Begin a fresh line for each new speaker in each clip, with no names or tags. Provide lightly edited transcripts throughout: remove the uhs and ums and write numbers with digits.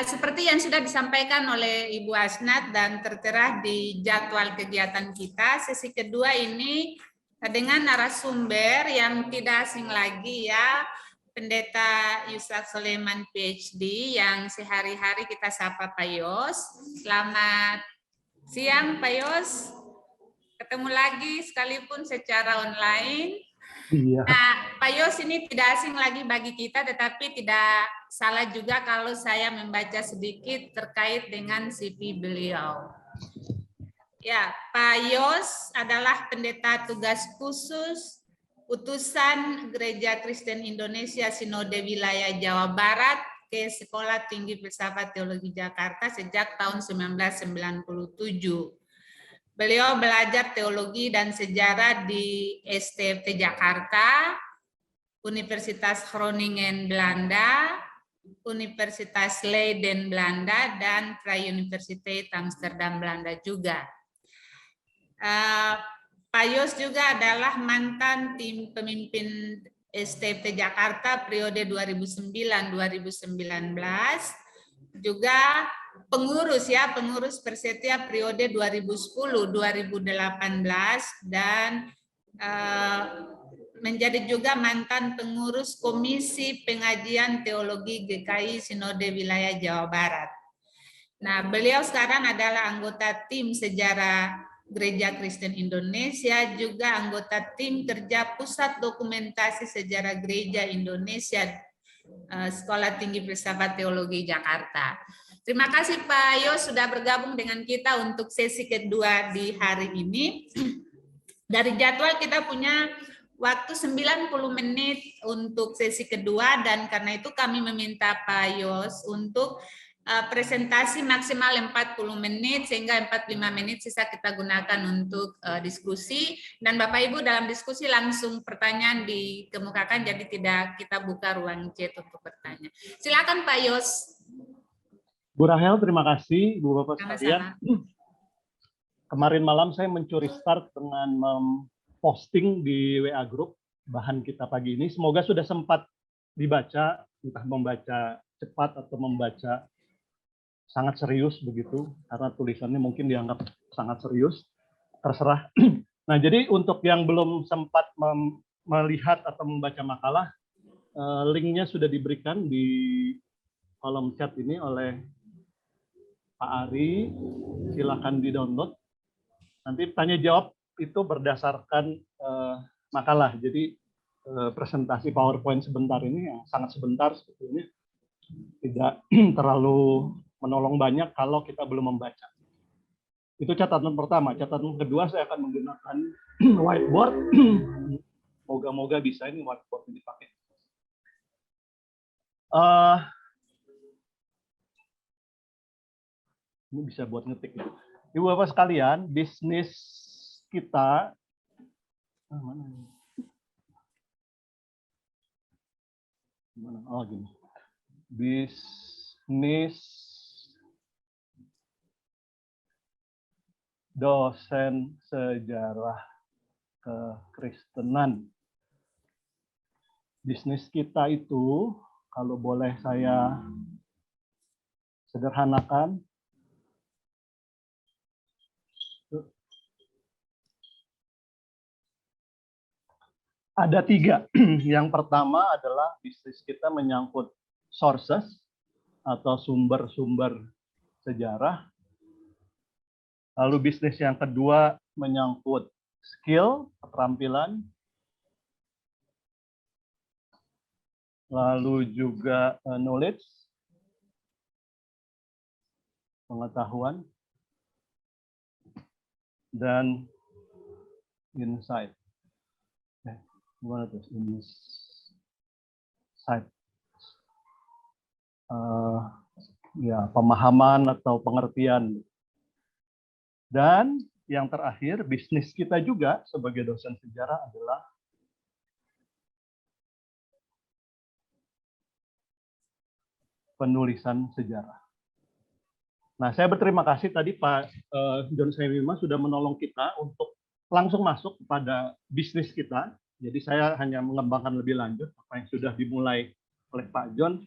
seperti yang sudah disampaikan oleh Ibu Asnat dan tertera di jadwal kegiatan kita, sesi kedua ini dengan narasumber yang tidak asing lagi ya, Pendeta Yusak Soleman PhD yang sehari-hari kita sapa Pak Yos. Selamat siang Pak Yos, ketemu lagi sekalipun secara online.
Iya.
Nah, Pak Yos ini tidak asing lagi bagi kita, tetapi tidak salah juga kalau saya membaca sedikit terkait dengan CV beliau. Ya, Pak Yos adalah pendeta tugas khusus utusan Gereja Kristen Indonesia Sinode Wilayah Jawa Barat ke Sekolah Tinggi Filsafat Teologi Jakarta sejak tahun 1997. Beliau belajar teologi dan sejarah di STFT Jakarta, Universitas Groningen Belanda, Universitas Leiden Belanda, dan Vrije Universiteit Amsterdam Belanda juga. Pak Yos juga adalah mantan tim pemimpin STFT Jakarta periode 2009-2019, juga pengurus Persetia periode 2010-2018 dan menjadi juga mantan pengurus Komisi Pengajian Teologi GKI Sinode Wilayah Jawa Barat. Nah, beliau sekarang adalah anggota tim sejarah Gereja Kristen Indonesia, juga anggota tim kerja Pusat Dokumentasi Sejarah Gereja Indonesia, Sekolah Tinggi Filsafat Teologi Jakarta. Terima kasih Pak Yos sudah bergabung dengan kita untuk sesi kedua di hari ini. Dari jadwal kita punya waktu 90 menit untuk sesi kedua, dan karena itu kami meminta Pak Yos untuk presentasi maksimal 40 menit, sehingga 45 menit sisa kita gunakan untuk diskusi. Dan Bapak Ibu dalam diskusi langsung pertanyaan dikemukakan, jadi tidak kita buka ruang chat untuk bertanya. Silakan Pak Yos.
Bu Rahel, terima kasih. Ibu Bapak
Sama-sama.
sekalian. Kemarin malam saya mencuri start dengan posting di WA Group bahan kita pagi ini. Semoga sudah sempat dibaca, entah membaca cepat atau membaca sangat serius begitu, karena tulisannya mungkin dianggap sangat serius, terserah. Nah, jadi untuk yang belum sempat melihat atau membaca makalah, linknya sudah diberikan di kolom chat ini oleh Pak Ari, silakan di-download. Nanti tanya jawab itu berdasarkan makalah, jadi presentasi PowerPoint sebentar ini yang sangat sebentar sebetulnya tidak terlalu menolong banyak kalau kita belum membaca. Itu catatan pertama. Catatan kedua, saya akan menggunakan whiteboard. Moga-moga bisa ini whiteboard ini dipakai. Ini bisa buat ngetik. Ibu Bapak sekalian, bisnis kita mana ini? Oh gini. Bisnis dosen sejarah kekristenan. Bisnis kita itu, kalau boleh saya sederhanakan, ada 3. Yang pertama adalah bisnis kita menyangkut sources atau sumber-sumber sejarah. Lalu bisnis yang kedua menyangkut skill, keterampilan. Lalu juga knowledge, pengetahuan. Dan insight. Gimana tuh? Insight. Ya, pemahaman atau pengertian. Dan yang terakhir, bisnis kita juga sebagai dosen sejarah adalah penulisan sejarah. Nah, saya berterima kasih tadi Pak John Sewima sudah menolong kita untuk langsung masuk pada bisnis kita. Jadi saya hanya mengembangkan lebih lanjut apa yang sudah dimulai oleh Pak John,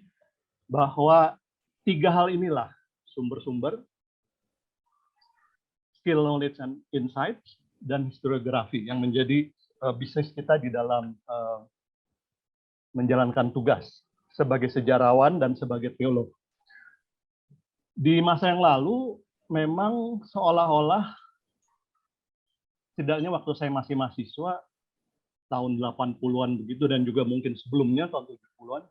bahwa tiga hal inilah, sumber-sumber, skill, knowledge, and insights, dan historiografi yang menjadi bisnis kita di dalam menjalankan tugas sebagai sejarawan dan sebagai teolog. Di masa yang lalu, memang seolah-olah, setidaknya waktu saya masih mahasiswa, tahun 80-an begitu, dan juga mungkin sebelumnya, tahun 70-an,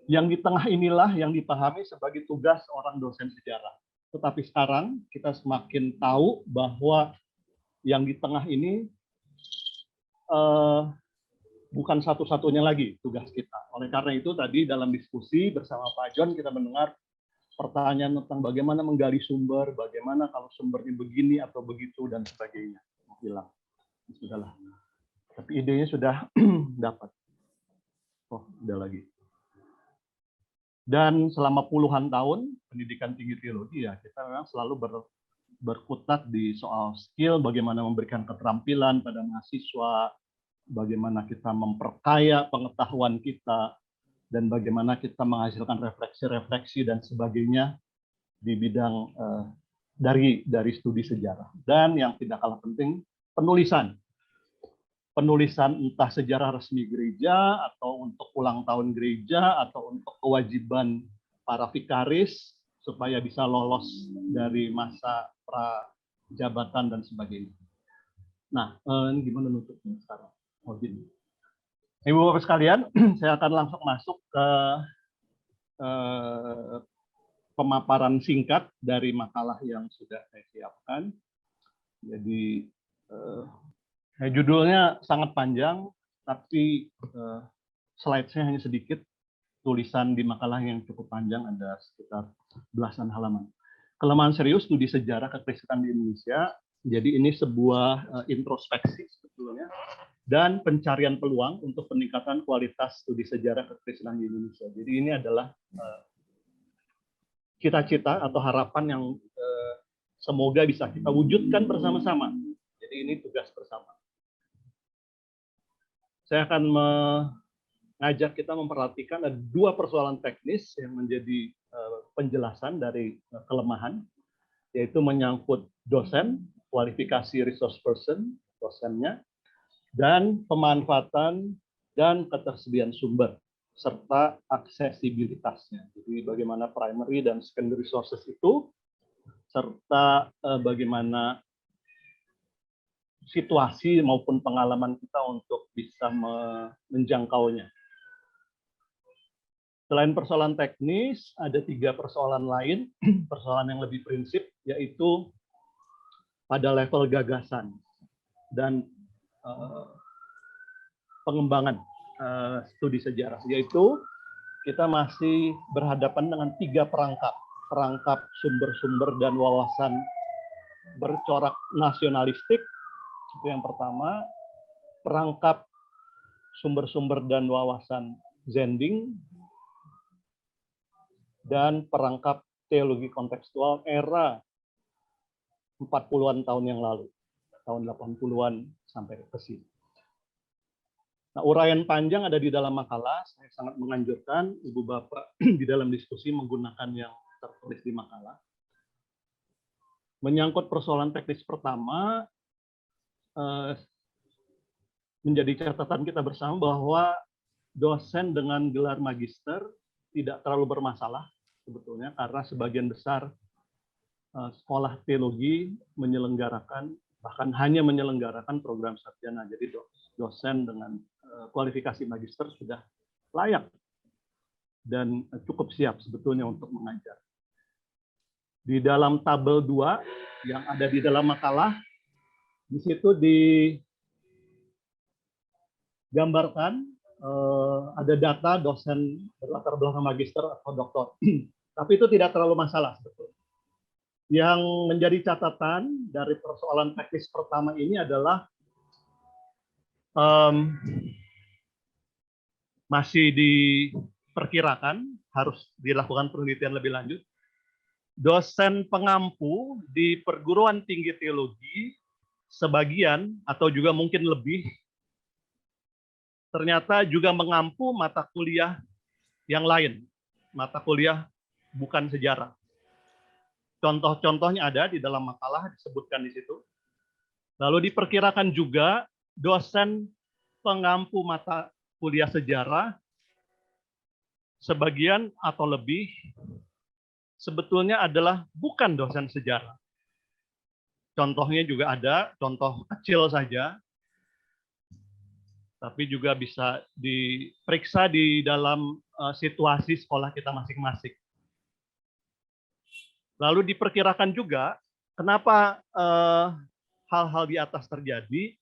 yang di tengah inilah yang dipahami sebagai tugas orang dosen sejarah. Tetapi sekarang kita semakin tahu bahwa yang di tengah ini bukan satu-satunya lagi tugas kita. Oleh karena itu tadi dalam diskusi bersama Pak John kita mendengar pertanyaan tentang bagaimana menggali sumber, bagaimana kalau sumbernya begini atau begitu dan sebagainya. Hilang. Sudahlah. Tapi idenya sudah dapat. Oh, udah lagi. Dan selama puluhan tahun pendidikan tinggi teologi ya kita memang selalu berkutat di soal skill, bagaimana memberikan keterampilan pada mahasiswa, bagaimana kita memperkaya pengetahuan kita, dan bagaimana kita menghasilkan refleksi-refleksi dan sebagainya di bidang dari studi sejarah. Dan yang tidak kalah penting, penulisan. Penulisan entah sejarah resmi gereja, atau untuk ulang tahun gereja, atau untuk kewajiban para vikaris, supaya bisa lolos dari masa prajabatan dan sebagainya. Nah, ini gimana nutupnya sekarang? Oh, gini. Ibu-Bapak sekalian, saya akan langsung masuk ke pemaparan singkat dari makalah yang sudah saya siapkan. Jadi, judulnya sangat panjang, tapi slide-nya hanya sedikit. Tulisan di makalah yang cukup panjang, ada sekitar belasan halaman. Kelemahan serius studi sejarah kekristenan di Indonesia. Jadi ini sebuah introspeksi sebetulnya dan pencarian peluang untuk peningkatan kualitas studi sejarah kekristenan di Indonesia. Jadi ini adalah cita-cita atau harapan yang semoga bisa kita wujudkan bersama-sama. Jadi ini tugas bersama. Saya akan mengajak kita memperhatikan ada dua persoalan teknis yang menjadi penjelasan dari kelemahan, yaitu menyangkut dosen, kualifikasi resource person, dosennya, dan pemanfaatan dan ketersediaan sumber, serta aksesibilitasnya. Jadi bagaimana primary dan secondary sources itu, serta bagaimana situasi maupun pengalaman kita untuk bisa menjangkaunya. Selain persoalan teknis, ada tiga persoalan lain, persoalan yang lebih prinsip, yaitu pada level gagasan dan pengembangan studi sejarah, yaitu kita masih berhadapan dengan tiga perangkap sumber-sumber dan wawasan bercorak nasionalistik. Itu yang pertama, perangkap sumber-sumber dan wawasan Zending, dan perangkap teologi kontekstual era 40-an tahun yang lalu, tahun 80-an sampai ke sini. Nah, uraian panjang ada di dalam makalah, saya sangat menganjurkan Ibu Bapak di dalam diskusi menggunakan yang tertulis di makalah. Menyangkut persoalan teknis pertama, menjadi catatan kita bersama bahwa dosen dengan gelar magister tidak terlalu bermasalah sebetulnya, karena sebagian besar sekolah teologi menyelenggarakan, bahkan hanya menyelenggarakan program sarjana. Jadi dosen dengan kualifikasi magister sudah layak dan cukup siap sebetulnya untuk mengajar. Di dalam tabel 2 yang ada di dalam makalah, di situ digambarkan ada data dosen berlatar belakang magister atau doktor. Tapi itu tidak terlalu masalah sebetulnya. Yang menjadi catatan dari persoalan teknis pertama ini adalah masih diperkirakan harus dilakukan penelitian lebih lanjut. Dosen pengampu di perguruan tinggi teologi sebagian atau juga mungkin lebih ternyata juga mengampu mata kuliah yang lain. mata kuliah bukan sejarah. Contoh-contohnya ada di dalam makalah, disebutkan di situ. Lalu diperkirakan juga dosen pengampu mata kuliah sejarah sebagian atau lebih sebetulnya adalah bukan dosen sejarah. Contohnya juga ada, contoh kecil saja, tapi juga bisa diperiksa di dalam situasi sekolah kita masing-masing. Lalu diperkirakan juga kenapa hal-hal di atas terjadi,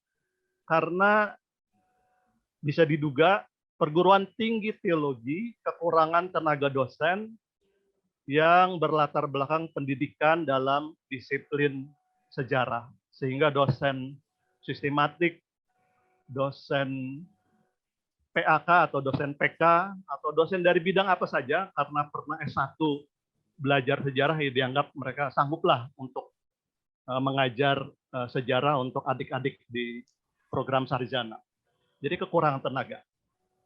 karena bisa diduga perguruan tinggi teologi kekurangan tenaga dosen yang berlatar belakang pendidikan dalam disiplin sejarah, sehingga dosen sistematik, dosen PAK atau dosen PK atau dosen dari bidang apa saja karena pernah S1 belajar sejarah ya dianggap mereka sangguplah untuk mengajar sejarah untuk adik-adik di program sarjana. Jadi kekurangan tenaga.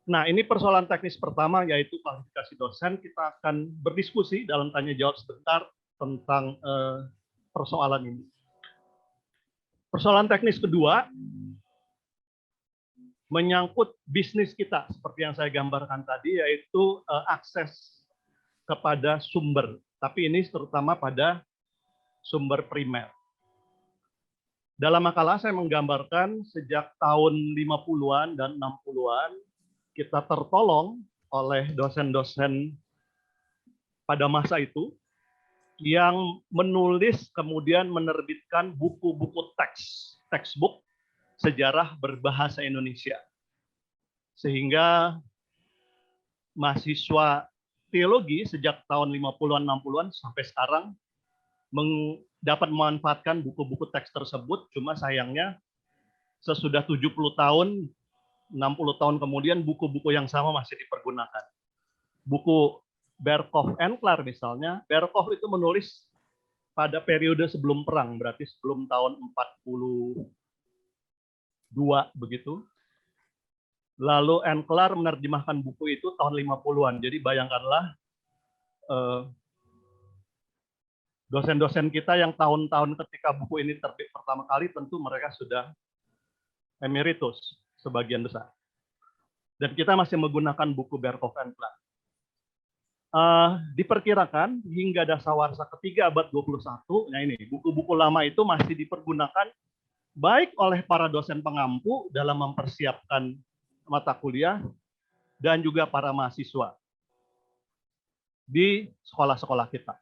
Nah, ini persoalan teknis pertama yaitu kualifikasi dosen. Kita akan berdiskusi dalam tanya jawab sebentar tentang persoalan ini. Persoalan teknis kedua menyangkut bisnis kita seperti yang saya gambarkan tadi, yaitu akses kepada sumber, tapi ini terutama pada sumber primer. Dalam makalah saya menggambarkan sejak tahun 50-an dan 60-an kita tertolong oleh dosen-dosen pada masa itu yang menulis kemudian menerbitkan buku-buku textbook sejarah berbahasa Indonesia. Sehingga mahasiswa teologi sejak tahun 50-an, 60-an sampai sekarang dapat memanfaatkan buku-buku teks tersebut, cuma sayangnya sesudah 70 tahun, 60 tahun kemudian buku-buku yang sama masih dipergunakan. Buku Berkhof Enklar misalnya, Berkhof itu menulis pada periode sebelum perang, berarti sebelum tahun 42 begitu. Lalu Enklar menerjemahkan buku itu tahun 50-an. Jadi bayangkanlah dosen-dosen kita yang tahun-tahun ketika buku ini terbit pertama kali tentu mereka sudah emeritus sebagian besar. Dan kita masih menggunakan buku Berkhof Enklar. Diperkirakan hingga dasawarsa ketiga abad 21, nah ini buku-buku lama itu masih dipergunakan baik oleh para dosen pengampu dalam mempersiapkan mata kuliah dan juga para mahasiswa di sekolah-sekolah kita.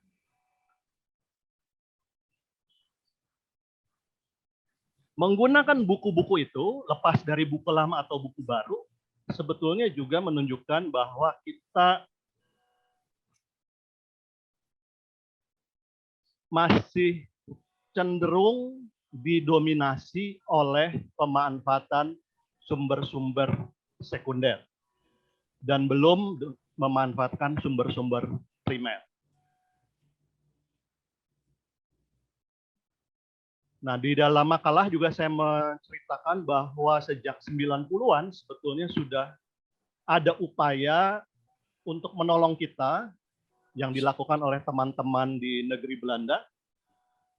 Menggunakan buku-buku itu, lepas dari buku lama atau buku baru, sebetulnya juga menunjukkan bahwa kita masih cenderung didominasi oleh pemanfaatan sumber-sumber sekunder dan belum memanfaatkan sumber-sumber primer. Nah, di dalam makalah juga saya menceritakan bahwa sejak 90-an sebetulnya sudah ada upaya untuk menolong kita yang dilakukan oleh teman-teman di negeri Belanda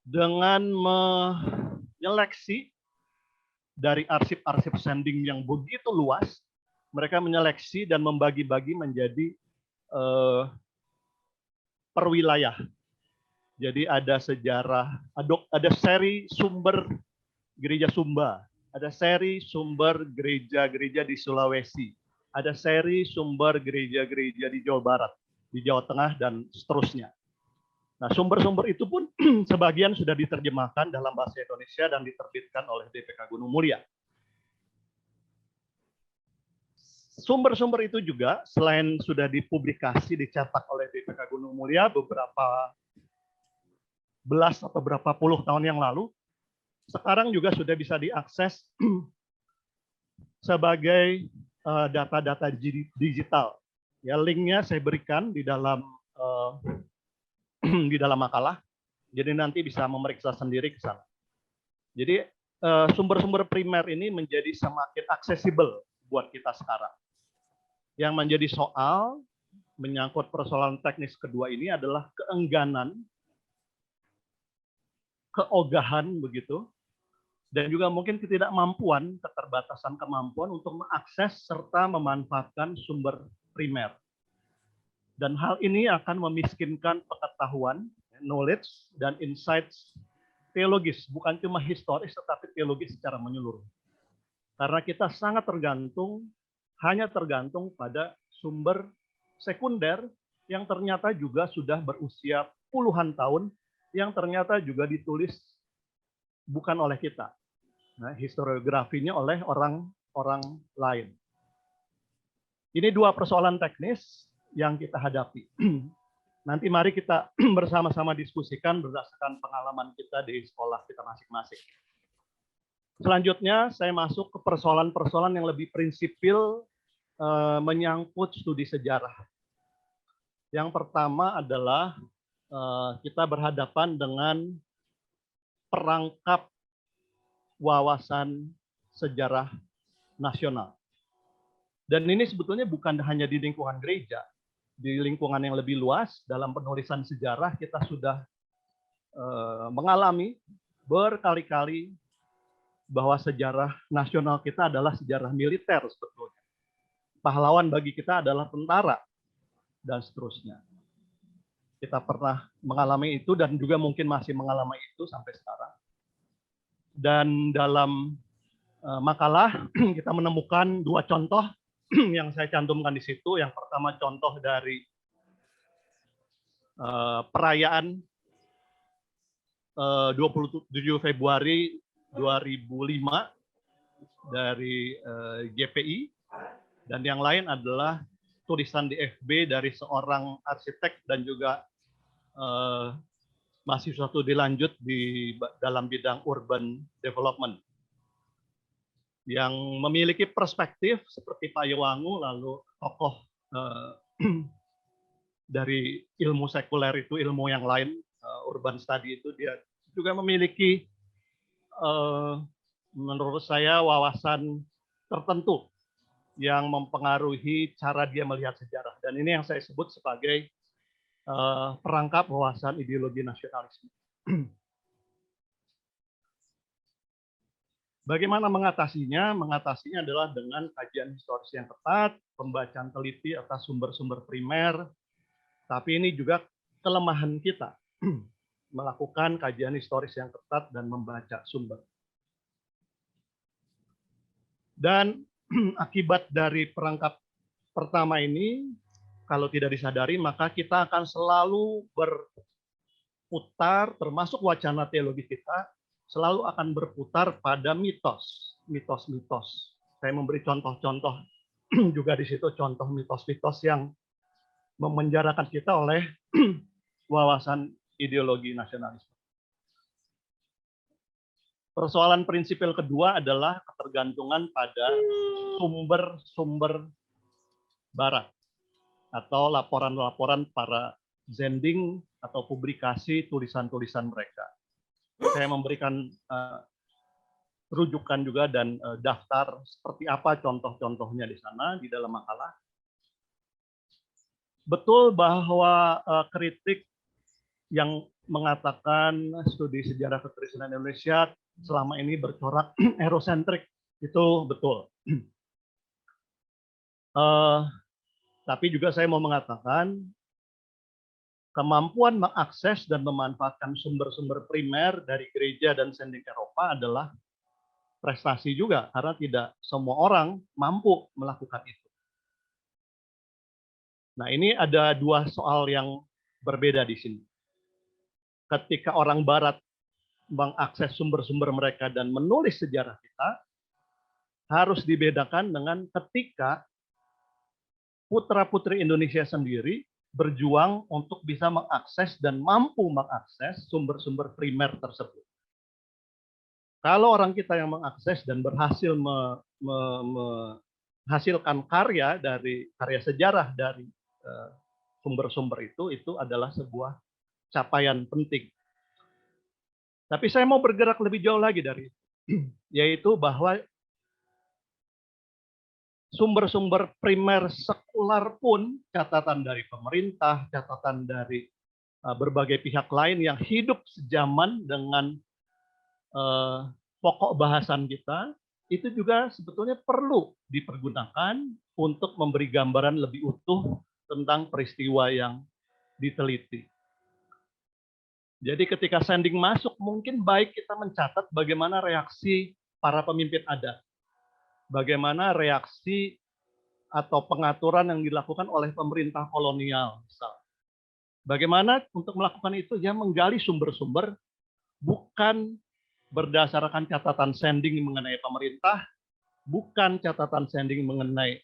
dengan menyeleksi dari arsip-arsip sending yang begitu luas, mereka menyeleksi dan membagi-bagi menjadi perwilayah. Jadi ada sejarah, ada seri sumber gereja Sumba, ada seri sumber gereja-gereja di Sulawesi, ada seri sumber gereja-gereja di Jawa Barat, di Jawa Tengah, dan seterusnya. Nah, sumber-sumber itu pun sebagian sudah diterjemahkan dalam bahasa Indonesia dan diterbitkan oleh DPK Gunung Muria. Sumber-sumber itu juga selain sudah dipublikasi, dicetak oleh DPK Gunung Muria beberapa belas atau berapa puluh tahun yang lalu, sekarang juga sudah bisa diakses sebagai data-data digital. Ya, linknya saya berikan di dalam makalah. Jadi nanti bisa memeriksa sendiri ke sana. Jadi sumber-sumber primer ini menjadi semakin aksesibel buat kita sekarang. Yang menjadi soal menyangkut persoalan teknis kedua ini adalah keengganan, keogahan begitu, dan juga mungkin ketidakmampuan, keterbatasan kemampuan untuk mengakses serta memanfaatkan sumber primer. Dan hal ini akan memiskinkan pengetahuan, knowledge, dan insights teologis, bukan cuma historis, tetapi teologis secara menyeluruh. Karena kita sangat hanya tergantung pada sumber sekunder yang ternyata juga sudah berusia puluhan tahun, yang ternyata juga ditulis bukan oleh kita. Nah, historiografinya oleh orang-orang lain. Ini dua persoalan teknis yang kita hadapi. Nanti mari kita bersama-sama diskusikan berdasarkan pengalaman kita di sekolah kita masing-masing. Selanjutnya saya masuk ke persoalan-persoalan yang lebih prinsipil menyangkut studi sejarah. Yang pertama adalah kita berhadapan dengan perangkap wawasan sejarah nasional. Dan ini sebetulnya bukan hanya di lingkungan gereja, di lingkungan yang lebih luas dalam penulisan sejarah kita sudah mengalami berkali-kali bahwa sejarah nasional kita adalah sejarah militer sebetulnya. Pahlawan bagi kita adalah tentara dan seterusnya. Kita pernah mengalami itu dan juga mungkin masih mengalami itu sampai sekarang. Dan dalam makalah kita menemukan dua contoh yang saya cantumkan di situ. Yang pertama contoh dari perayaan 27 Februari 2005 dari GPI, dan yang lain adalah tulisan di FB dari seorang arsitek dan juga mahasiswa studi lanjut di dalam bidang urban development yang memiliki perspektif seperti Pak Yewangu, lalu tokoh dari ilmu sekuler itu, ilmu yang lain, urban study itu, dia juga memiliki menurut saya wawasan tertentu yang mempengaruhi cara dia melihat sejarah. Dan ini yang saya sebut sebagai perangkap wawasan ideologi nasionalisme. Bagaimana mengatasinya? Mengatasinya adalah dengan kajian historis yang ketat, pembacaan teliti atas sumber-sumber primer, tapi ini juga kelemahan kita, melakukan kajian historis yang ketat dan membaca sumber. Dan akibat dari perangkap pertama ini, kalau tidak disadari, maka kita akan selalu berputar, termasuk wacana teologi kita, selalu akan berputar pada mitos. Saya memberi contoh-contoh juga di situ, contoh mitos-mitos yang memenjarakan kita oleh wawasan ideologi nasionalisme. Persoalan prinsipil kedua adalah ketergantungan pada sumber-sumber barat atau laporan-laporan para zending atau publikasi tulisan-tulisan mereka. Saya memberikan rujukan juga dan daftar seperti apa contoh-contohnya di sana di dalam makalah. Betul bahwa kritik yang mengatakan studi sejarah kekristenan Indonesia selama ini bercorak eurosentrik, itu betul. Tapi juga saya mau mengatakan kemampuan mengakses dan memanfaatkan sumber-sumber primer dari gereja dan sending Eropa adalah prestasi juga, karena tidak semua orang mampu melakukan itu. Nah, ini ada dua soal yang berbeda di sini. Ketika orang barat mengakses sumber-sumber mereka dan menulis sejarah kita, harus dibedakan dengan ketika putra-putri Indonesia sendiri berjuang untuk bisa mengakses dan mampu mengakses sumber-sumber primer tersebut. Kalau orang kita yang mengakses dan berhasil menghasilkan karya sejarah dari sumber-sumber itu adalah sebuah capaian penting. Tapi saya mau bergerak lebih jauh lagi dari itu, yaitu bahwa sumber-sumber primer sekular pun, catatan dari pemerintah, catatan dari berbagai pihak lain yang hidup sejaman dengan pokok bahasan kita, itu juga sebetulnya perlu dipergunakan untuk memberi gambaran lebih utuh tentang peristiwa yang diteliti. Jadi ketika sending masuk, mungkin baik kita mencatat bagaimana reaksi para pemimpin adat, bagaimana reaksi atau pengaturan yang dilakukan oleh pemerintah kolonial, misal. Bagaimana untuk melakukan itu, ya menggali sumber-sumber, bukan berdasarkan catatan sending mengenai pemerintah, bukan catatan sending mengenai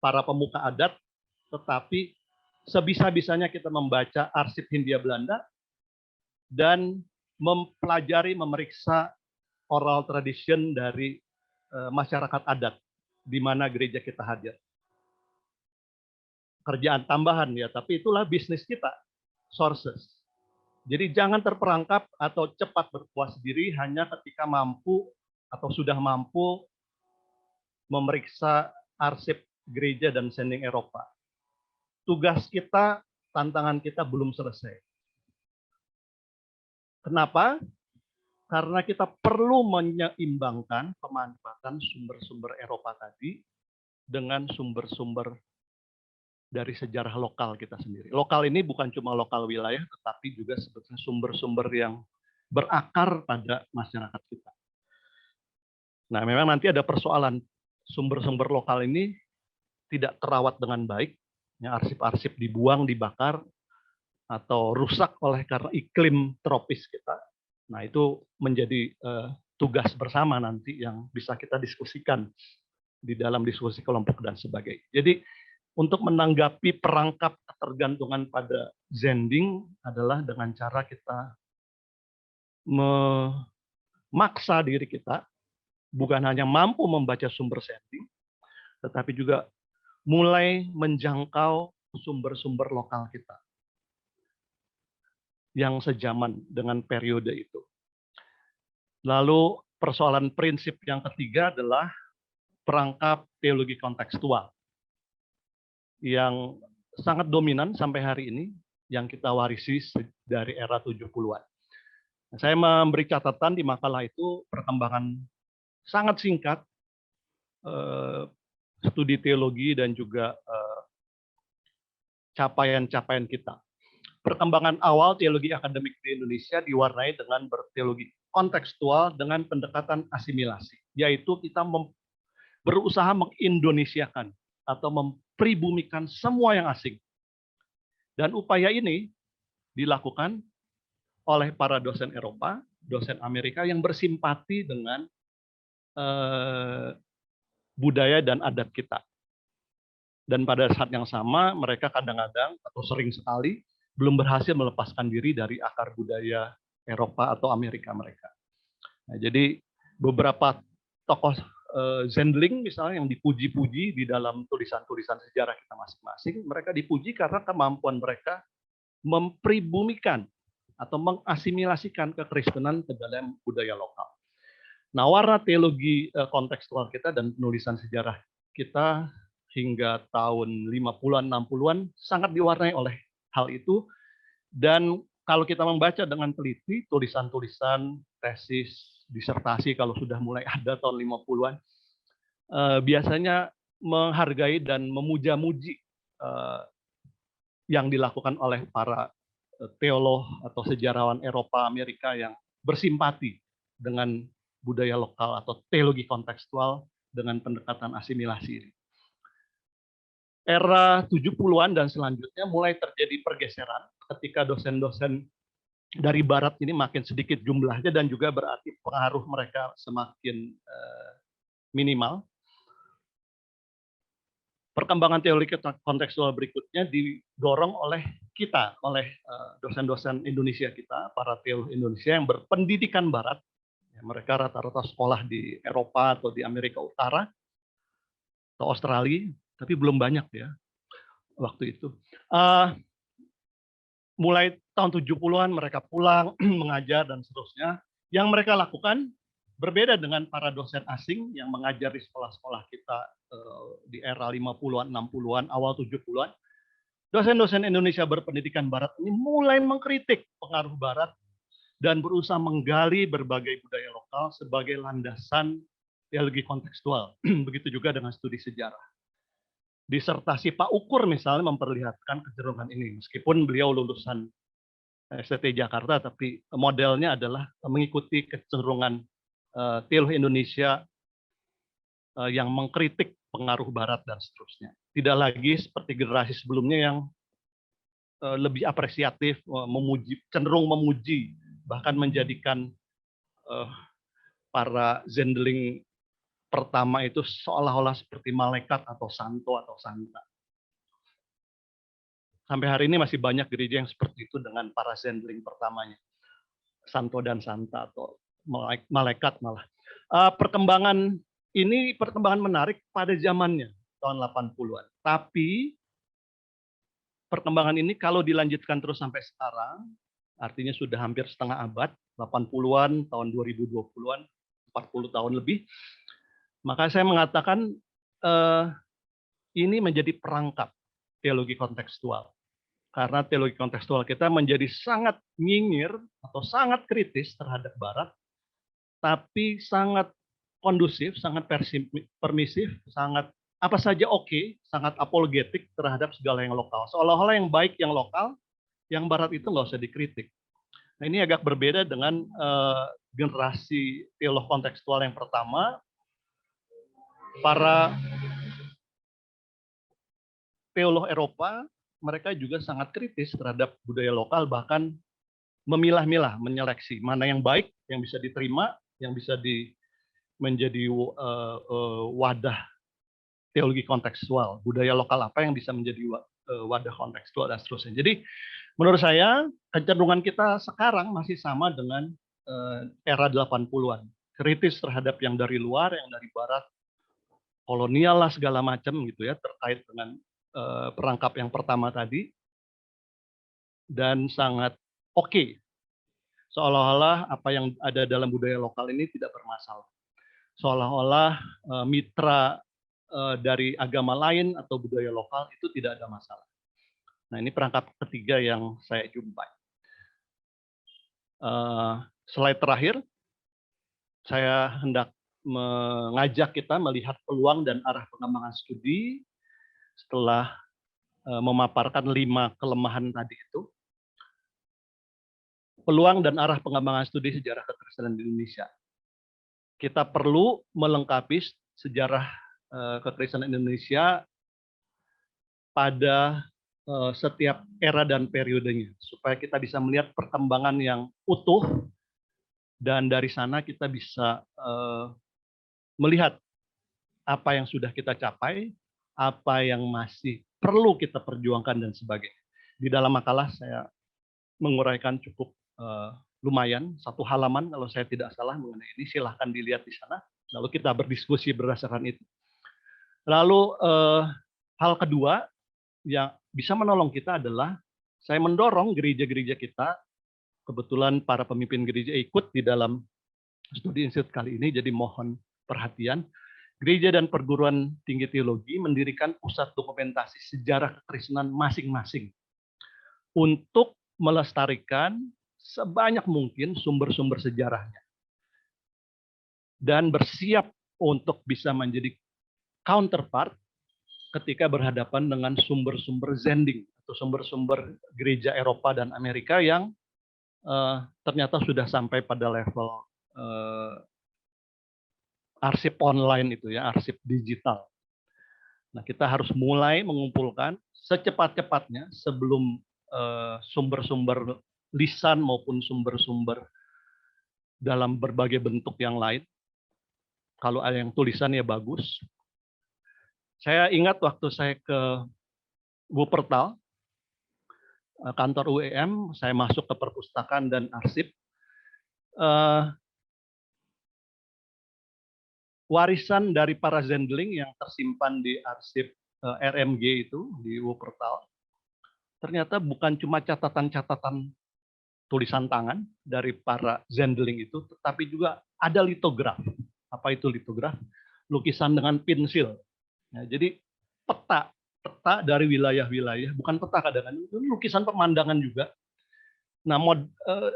para pemuka adat, tetapi sebisa-bisanya kita membaca arsip Hindia Belanda dan mempelajari, memeriksa oral tradition dari masyarakat adat di mana gereja kita hadir. Kerjaan tambahan ya, tapi itulah bisnis kita, sources. Jadi jangan terperangkap atau cepat berpuas diri hanya ketika mampu atau sudah mampu memeriksa arsip gereja dan sending Eropa. Tugas kita, tantangan kita belum selesai. Kenapa? Karena kita perlu menyeimbangkan pemanfaatan sumber-sumber Eropa tadi dengan sumber-sumber dari sejarah lokal kita sendiri. Lokal ini bukan cuma lokal wilayah, tetapi juga sebetulnya sumber-sumber yang berakar pada masyarakat kita. Nah, memang nanti ada persoalan sumber-sumber lokal ini tidak terawat dengan baik, ya, arsip-arsip dibuang, dibakar, atau rusak oleh karena iklim tropis kita. Nah, itu menjadi tugas bersama nanti yang bisa kita diskusikan di dalam diskusi kelompok dan sebagainya. Jadi, untuk menanggapi perangkap ketergantungan pada sending adalah dengan cara kita memaksa diri kita, bukan hanya mampu membaca sumber sending, tetapi juga mulai menjangkau sumber-sumber lokal kita yang sejaman dengan periode itu. Lalu persoalan prinsip yang ketiga adalah perangkap teologi kontekstual yang sangat dominan sampai hari ini, yang kita warisi dari era 70-an. Saya memberi catatan di makalah itu perkembangan sangat singkat, studi teologi dan juga capaian-capaian kita. Perkembangan awal teologi akademik di Indonesia diwarnai dengan berteologi kontekstual dengan pendekatan asimilasi, yaitu kita berusaha mengindonesiakan atau mempribumikan semua yang asing. Dan upaya ini dilakukan oleh para dosen Eropa, dosen Amerika yang bersimpati dengan budaya dan adat kita. Dan pada saat yang sama, mereka kadang-kadang atau sering sekali belum berhasil melepaskan diri dari akar budaya Eropa atau Amerika mereka. Nah, jadi beberapa tokoh Zendling misalnya yang dipuji-puji di dalam tulisan-tulisan sejarah kita masing-masing, mereka dipuji karena kemampuan mereka mempribumikan atau mengasimilasikan kekristenan ke dalam budaya lokal. Nah, warna teologi kontekstual kita dan penulisan sejarah kita hingga tahun 50-an, 60-an sangat diwarnai oleh hal itu. Dan kalau kita membaca dengan teliti tulisan-tulisan, tesis, disertasi kalau sudah mulai ada tahun 50-an, biasanya menghargai dan memuja-muji yang dilakukan oleh para teolog atau sejarawan Eropa Amerika yang bersimpati dengan budaya lokal atau teologi kontekstual dengan pendekatan asimilasi ini. Era 70-an dan selanjutnya mulai terjadi pergeseran ketika dosen-dosen dari barat ini makin sedikit jumlahnya dan juga berarti pengaruh mereka semakin minimal. Perkembangan teologi kontekstual berikutnya didorong oleh kita, oleh dosen-dosen Indonesia kita, para teolog Indonesia yang berpendidikan barat. Mereka rata-rata sekolah di Eropa atau di Amerika Utara atau Australia, tapi belum banyak ya waktu itu. Mulai tahun 70-an mereka pulang mengajar dan seterusnya. Yang mereka lakukan berbeda dengan para dosen asing yang mengajar di sekolah-sekolah kita di era 50-an, 60-an, awal 70-an. Dosen-dosen Indonesia berpendidikan Barat ini mulai mengkritik pengaruh Barat dan berusaha menggali berbagai budaya lokal sebagai landasan teologi kontekstual. Begitu juga dengan studi sejarah. Disertasi Pak Ukur misalnya memperlihatkan kecenderungan ini, meskipun beliau lulusan STT Jakarta, tapi modelnya adalah mengikuti kecenderungan teologi Indonesia yang mengkritik pengaruh Barat dan seterusnya. Tidak lagi seperti generasi sebelumnya yang lebih apresiatif, memuji, cenderung memuji, bahkan menjadikan para zendeling pertama itu seolah-olah seperti malaikat atau santo atau santa. Sampai hari ini masih banyak gereja yang seperti itu dengan para zendeling pertamanya. Santo dan santa atau malaikat malah. Perkembangan menarik pada zamannya, tahun 80-an. Tapi perkembangan ini kalau dilanjutkan terus sampai sekarang, artinya sudah hampir setengah abad, 80-an, tahun 2020-an, 40 tahun lebih, maka saya mengatakan ini menjadi perangkap teologi kontekstual. Karena teologi kontekstual kita menjadi sangat nyinyir atau sangat kritis terhadap Barat, tapi sangat kondusif, sangat permisif, sangat apa saja oke, sangat apologetik terhadap segala yang lokal. Seolah-olah yang baik yang lokal, yang Barat itu nggak usah dikritik. Nah, ini agak berbeda dengan generasi teolog kontekstual yang pertama. Para teolog Eropa, mereka juga sangat kritis terhadap budaya lokal, bahkan memilah-milah, menyeleksi mana yang baik, yang bisa diterima, yang bisa menjadi wadah teologi kontekstual, budaya lokal apa yang bisa menjadi wadah kontekstual dan seterusnya. Jadi menurut saya kecenderungan kita sekarang masih sama dengan era 80-an, kritis terhadap yang dari luar, yang dari Barat, kolonial lah segala macam gitu ya, terkait dengan perangkap yang pertama tadi, dan sangat oke. Seolah-olah apa yang ada dalam budaya lokal ini tidak bermasalah. Seolah-olah mitra dari agama lain atau budaya lokal itu tidak ada masalah. Nah, ini perangkap ketiga yang saya jumpai. Slide terakhir, saya hendak mengajak kita melihat peluang dan arah pengembangan studi setelah memaparkan 5 kelemahan tadi itu. Peluang dan arah pengembangan studi sejarah kekristenan di Indonesia. Kita perlu melengkapi sejarah kekristenan Indonesia pada setiap era dan periodenya, supaya kita bisa melihat perkembangan yang utuh, dan dari sana kita bisa melihat apa yang sudah kita capai, apa yang masih perlu kita perjuangkan, dan sebagainya. Di dalam makalah saya menguraikan cukup lumayan, 1 halaman kalau saya tidak salah mengenai ini, silahkan dilihat di sana, lalu kita berdiskusi berdasarkan itu. Lalu hal kedua yang bisa menolong kita adalah saya mendorong gereja-gereja kita, kebetulan para pemimpin gereja ikut di dalam studi institut kali ini, jadi mohon perhatian. Gereja dan perguruan tinggi teologi mendirikan pusat dokumentasi sejarah kekristenan masing-masing untuk melestarikan sebanyak mungkin sumber-sumber sejarahnya dan bersiap untuk bisa menjadi counterpart ketika berhadapan dengan sumber-sumber zending atau sumber-sumber gereja Eropa dan Amerika yang ternyata sudah sampai pada level arsip online itu ya, arsip digital. Nah, kita harus mulai mengumpulkan secepat-cepatnya sebelum sumber-sumber lisan maupun sumber-sumber dalam berbagai bentuk yang lain. Kalau ada yang tulisan ya bagus. Saya ingat waktu saya ke Wuppertal, kantor UEM, saya masuk ke perpustakaan dan arsip. Warisan dari para zendeling yang tersimpan di arsip RMG itu di Wuppertal, ternyata bukan cuma catatan-catatan tulisan tangan dari para zendeling itu, tetapi juga ada litograf. Apa itu litograf? Lukisan dengan pensil. Ya, jadi peta dari wilayah-wilayah, bukan peta kadang-kadang, itu lukisan pemandangan juga. Nah,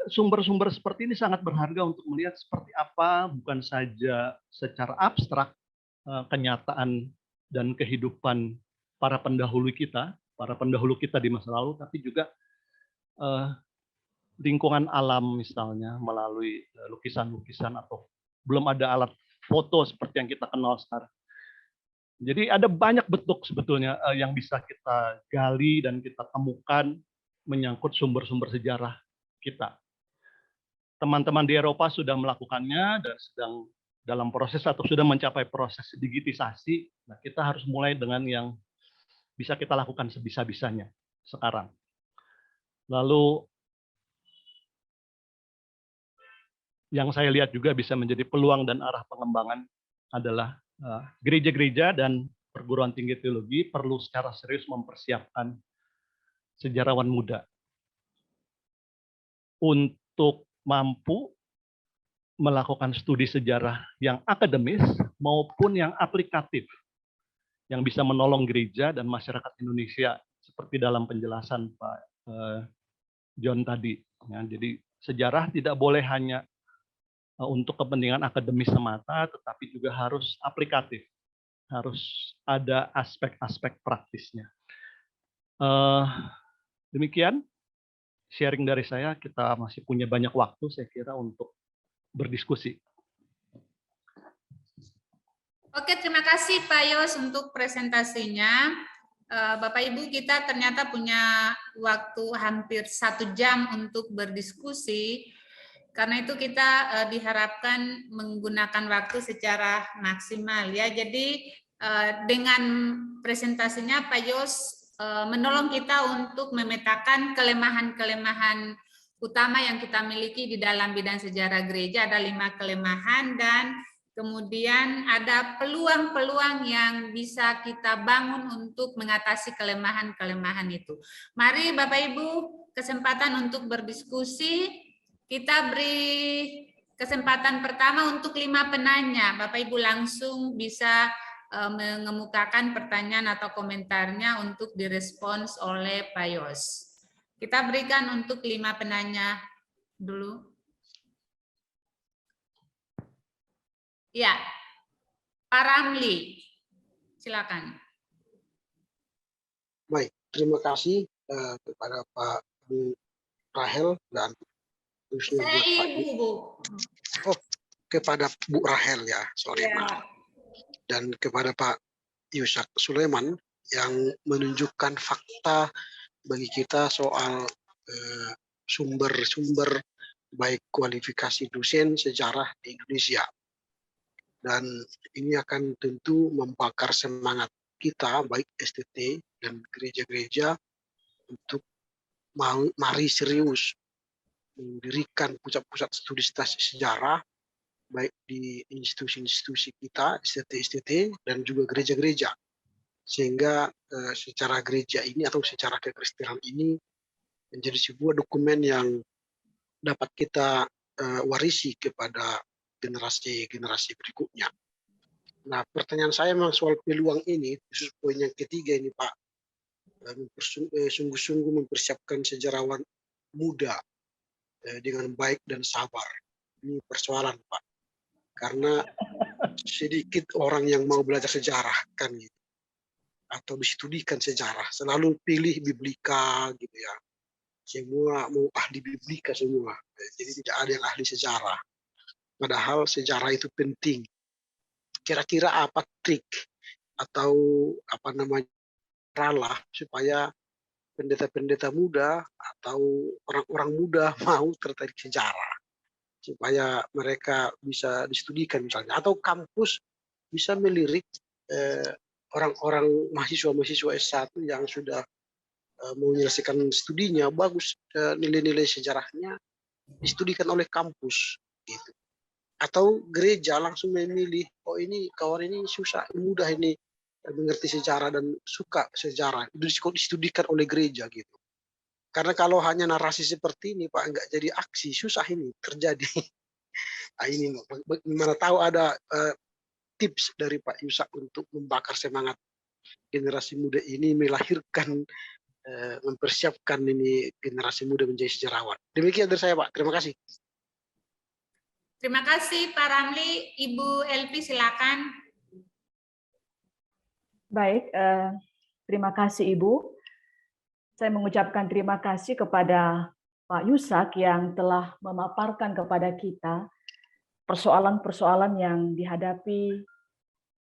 sumber-sumber seperti ini sangat berharga untuk melihat seperti apa, bukan saja secara abstrak, kenyataan dan kehidupan para pendahulu kita di masa lalu, tapi juga lingkungan alam misalnya melalui lukisan-lukisan atau belum ada alat foto seperti yang kita kenal sekarang. Jadi ada banyak bentuk sebetulnya yang bisa kita gali dan kita temukan menyangkut sumber-sumber sejarah kita. Teman-teman di Eropa sudah melakukannya dan sedang dalam proses atau sudah mencapai proses digitisasi. Nah, kita harus mulai dengan yang bisa kita lakukan sebisa-bisanya sekarang. Lalu yang saya lihat juga bisa menjadi peluang dan arah pengembangan adalah gereja-gereja dan perguruan tinggi teologi perlu secara serius mempersiapkan sejarawan muda untuk mampu melakukan studi sejarah yang akademis maupun yang aplikatif, yang bisa menolong gereja dan masyarakat Indonesia seperti dalam penjelasan Pak John tadi. Ya, jadi sejarah tidak boleh hanya untuk kepentingan akademis semata, tetapi juga harus aplikatif, harus ada aspek-aspek praktisnya. Demikian sharing dari saya. Kita masih punya banyak waktu, saya kira, untuk berdiskusi.
Oke, terima kasih Pak Yos untuk presentasinya. Bapak Ibu, kita ternyata punya waktu hampir 1 jam untuk berdiskusi. Karena itu kita diharapkan menggunakan waktu secara maksimal ya. Jadi dengan presentasinya Pak Yos menolong kita untuk memetakan kelemahan-kelemahan utama yang kita miliki di dalam bidang sejarah gereja. Ada 5 kelemahan dan kemudian ada peluang-peluang yang bisa kita bangun untuk mengatasi kelemahan-kelemahan itu. Mari Bapak Ibu, kesempatan untuk berdiskusi. Kita beri kesempatan pertama untuk 5 penanya. Bapak Ibu langsung bisa mengemukakan pertanyaan atau komentarnya untuk direspons oleh Pak Yos. Kita berikan untuk 5 penanya dulu. Ya, Pak Ramli, silakan.
Baik, terima kasih kepada Pak Bu Rahel dan
Saya Ibu, Bu.
Oh, kepada Bu Rahel ya, sorry.
Ya.
Dan kepada Pak Yusak Sulaiman yang menunjukkan fakta bagi kita soal sumber-sumber baik kualifikasi dosen sejarah di Indonesia. Dan ini akan tentu membakar semangat kita, baik STT dan gereja-gereja, untuk mari serius mendirikan pusat-pusat studi sejarah, baik di institusi-institusi kita, STT-STT, dan juga gereja-gereja. Sehingga secara gereja ini atau secara kekristenan ini menjadi sebuah dokumen yang dapat kita warisi kepada generasi-generasi berikutnya. Nah, pertanyaan saya memang soal peluang ini, khusus poin yang ketiga ini Pak, sungguh-sungguh mempersiapkan sejarawan muda dengan baik dan sabar. Ini persoalan Pak, karena sedikit orang yang mau belajar sejarah kan gitu, atau distudikan sejarah, selalu pilih biblika gitu ya. Semua mau ahli biblika semua, jadi tidak ada yang ahli sejarah. Padahal sejarah itu penting. Kira-kira apa trik atau apa namanya ralah supaya pendeta-pendeta muda atau orang-orang muda mau tertarik sejarah, supaya mereka bisa distudikan misalnya, atau kampus bisa melirik orang-orang mahasiswa-mahasiswa S1 yang sudah menyelesaikan studinya bagus, nilai-nilai sejarahnya distudikan oleh kampus gitu. Atau gereja langsung memilih, oh ini kawan ini susah, mudah ini mengerti sejarah dan suka sejarah, itu distudikan oleh gereja gitu. Karena kalau hanya narasi seperti ini Pak, nggak jadi aksi, susah ini terjadi. Nah, ini mana tahu ada tips dari Pak Yusak untuk membakar semangat generasi muda ini, melahirkan, mempersiapkan ini generasi muda menjadi sejarawan. Demikian dari saya Pak, terima kasih.
Terima kasih Pak Ramli. Ibu Elvi silakan.
Baik, terima kasih Ibu. Saya mengucapkan terima kasih kepada Pak Yusak yang telah memaparkan kepada kita persoalan-persoalan yang dihadapi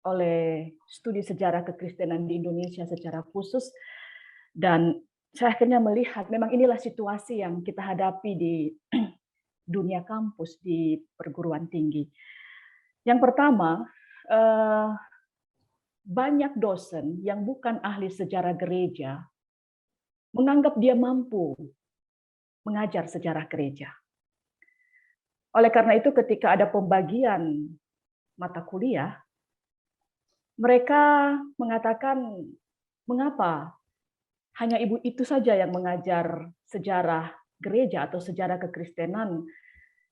oleh studi sejarah kekristenan di Indonesia secara khusus. Dan saya akhirnya melihat memang inilah situasi yang kita hadapi di dunia kampus di perguruan tinggi. Yang pertama, banyak dosen yang bukan ahli sejarah gereja menganggap dia mampu mengajar sejarah gereja. Oleh karena itu ketika ada pembagian mata kuliah, mereka mengatakan, mengapa hanya ibu itu saja yang mengajar sejarah gereja atau sejarah kekristenan,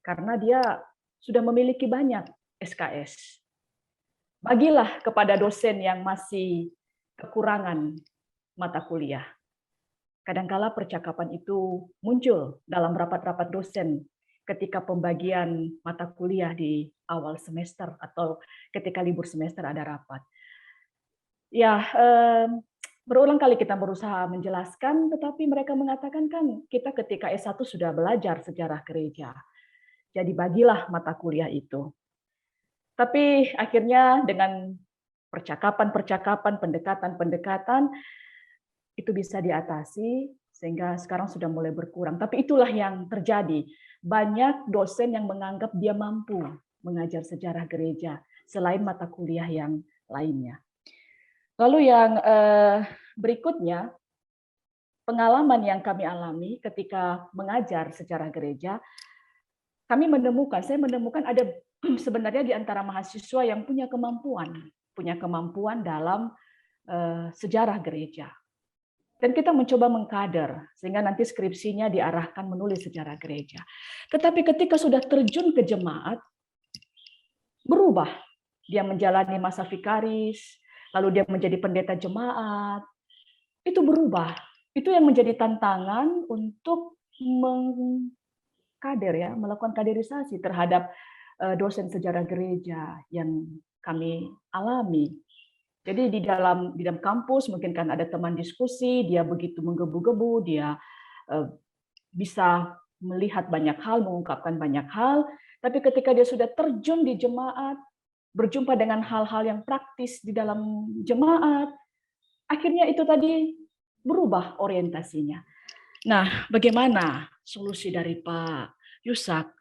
karena dia sudah memiliki banyak SKS. Bagilah kepada dosen yang masih kekurangan mata kuliah. Kadangkala percakapan itu muncul dalam rapat-rapat dosen ketika pembagian mata kuliah di awal semester atau ketika libur semester ada rapat. Ya, berulang kali kita berusaha menjelaskan, tetapi mereka mengatakan kan kita ketika S1 sudah belajar sejarah gereja. Jadi bagilah mata kuliah itu. Tapi akhirnya dengan percakapan-percakapan, pendekatan-pendekatan, itu bisa diatasi sehingga sekarang sudah mulai berkurang. Tapi itulah yang terjadi. Banyak dosen yang menganggap dia mampu mengajar sejarah gereja selain mata kuliah yang lainnya. Lalu yang berikutnya, pengalaman yang kami alami ketika mengajar sejarah gereja, saya menemukan ada sebenarnya di antara mahasiswa yang punya kemampuan dalam sejarah gereja. Dan kita mencoba mengkader, sehingga nanti skripsinya diarahkan menulis sejarah gereja. Tetapi ketika sudah terjun ke jemaat, berubah. Dia menjalani masa vikaris, lalu dia menjadi pendeta jemaat. Itu berubah. Itu yang menjadi tantangan untuk melakukan kaderisasi terhadap dosen sejarah gereja yang kami alami. Jadi di dalam kampus mungkin kan ada teman diskusi, dia begitu menggebu-gebu, dia bisa melihat banyak hal, mengungkapkan banyak hal, tapi ketika dia sudah terjun di jemaat, berjumpa dengan hal-hal yang praktis di dalam jemaat, akhirnya itu tadi berubah orientasinya. Nah, bagaimana solusi dari Pak Yusak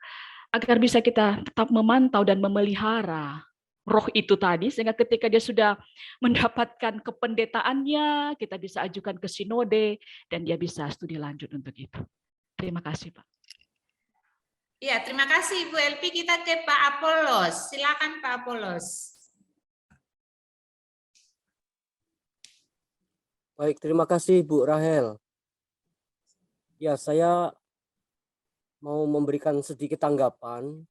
agar bisa kita tetap memantau dan memelihara roh itu tadi, sehingga ketika dia sudah mendapatkan kependetaannya, kita bisa ajukan ke sinode, dan dia bisa studi lanjut untuk itu. Terima kasih, Pak.
Ya, terima kasih Ibu Elvi. Kita ke Pak Apolos. Silakan Pak Apolos.
Baik, terima kasih Bu Rahel. Ya, saya mau memberikan sedikit tanggapan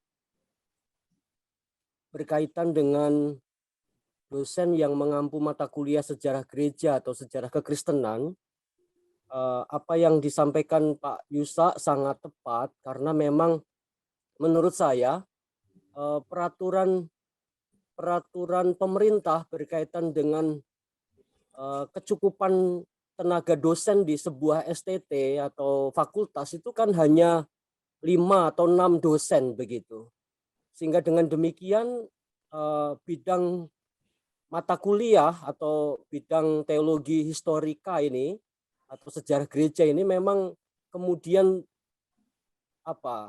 berkaitan dengan dosen yang mengampu mata kuliah sejarah gereja atau sejarah kekristenan. Apa yang disampaikan Pak Yusak sangat tepat, karena memang menurut saya peraturan pemerintah berkaitan dengan kecukupan tenaga dosen di sebuah STT atau fakultas itu kan hanya 5 atau 6 dosen begitu. Sehingga dengan demikian bidang mata kuliah atau bidang teologi historika ini atau sejarah gereja ini memang kemudian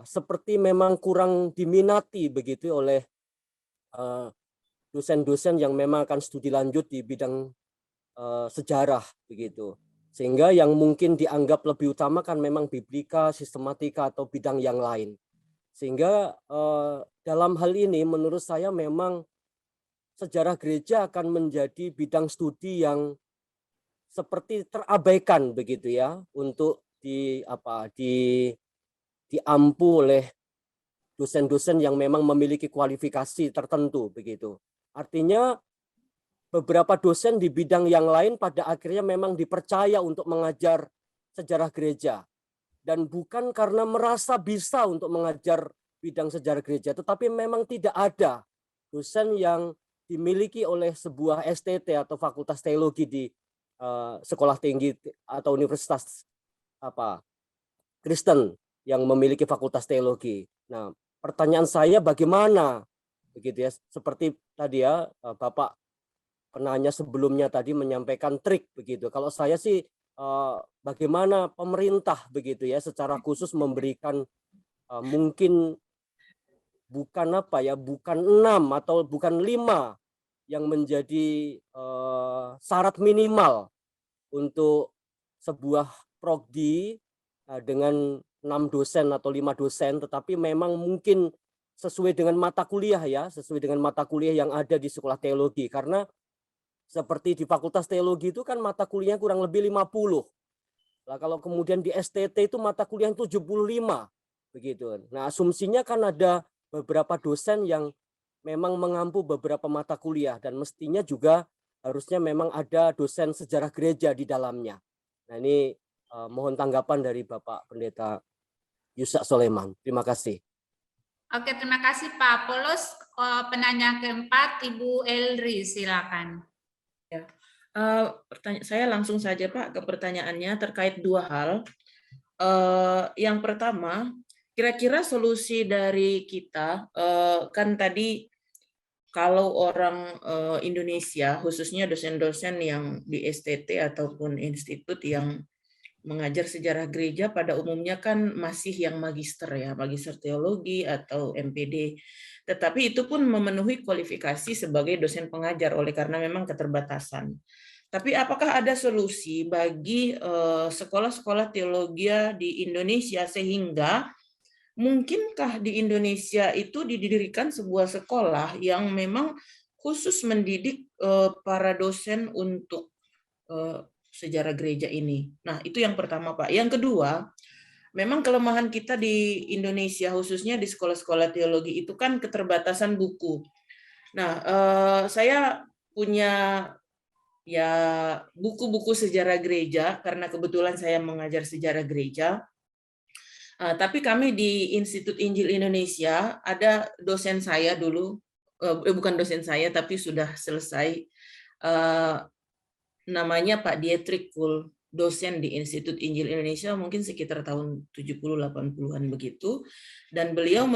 seperti memang kurang diminati begitu oleh dosen-dosen yang memang akan studi lanjut di bidang sejarah begitu. Sehingga yang mungkin dianggap lebih utama kan memang biblika, sistematika atau bidang yang lain. Sehingga dalam hal ini menurut saya memang sejarah gereja akan menjadi bidang studi yang seperti terabaikan begitu ya untuk diampu oleh dosen-dosen yang memang memiliki kualifikasi tertentu begitu. Artinya beberapa dosen di bidang yang lain pada akhirnya memang dipercaya untuk mengajar sejarah gereja, dan bukan karena merasa bisa untuk mengajar bidang sejarah gereja, tetapi memang tidak ada dosen yang dimiliki oleh sebuah STT atau Fakultas Teologi di sekolah tinggi atau universitas Kristen yang memiliki Fakultas Teologi. Nah, pertanyaan saya bagaimana begitu ya, seperti tadi ya Bapak penanya sebelumnya tadi menyampaikan trik begitu. Kalau saya sih bagaimana pemerintah begitu ya secara khusus memberikan mungkin bukan bukan 6 atau bukan 5 yang menjadi syarat minimal untuk sebuah prodi dengan 6 dosen atau 5 dosen, tetapi memang mungkin sesuai dengan mata kuliah ya, sesuai dengan mata kuliah yang ada di sekolah teologi. Karena seperti di Fakultas Teologi itu kan mata kuliahnya kurang lebih 50. Nah, kalau kemudian di STT itu mata kuliah 75 begitu. Nah, asumsinya kan ada beberapa dosen yang memang mengampu beberapa mata kuliah, dan mestinya juga harusnya memang ada dosen sejarah gereja di dalamnya. Nah, ini mohon tanggapan dari Bapak Pendeta Yusak Soleman. Terima kasih.
Oke, terima kasih Pak Apolos. Penanya keempat, Ibu Elri, silakan.
Ya, saya langsung saja Pak ke pertanyaannya terkait 2 hal. Yang pertama, kira-kira solusi dari kita kan tadi kalau orang Indonesia, khususnya dosen-dosen yang di STT ataupun institut yang mengajar sejarah gereja pada umumnya kan masih yang magister ya, magister teologi atau MPD. Tetapi itu pun memenuhi kualifikasi sebagai dosen pengajar oleh karena memang keterbatasan. Tapi apakah ada solusi bagi sekolah-sekolah teologi di Indonesia sehingga mungkinkah di Indonesia itu didirikan sebuah sekolah yang memang khusus mendidik para dosen untuk sejarah gereja ini? Nah, itu yang pertama, Pak. Yang kedua, memang kelemahan kita di Indonesia, khususnya di sekolah-sekolah teologi, itu kan keterbatasan buku. Nah, saya punya ya buku-buku sejarah gereja, karena kebetulan saya mengajar sejarah gereja. Tapi kami di Institut Injil Indonesia, ada dosen saya dulu, bukan dosen saya, tapi sudah selesai, namanya Pak Dietrich Kuhl, dosen di Institut Injil Indonesia mungkin sekitar tahun 70-80-an begitu, dan beliau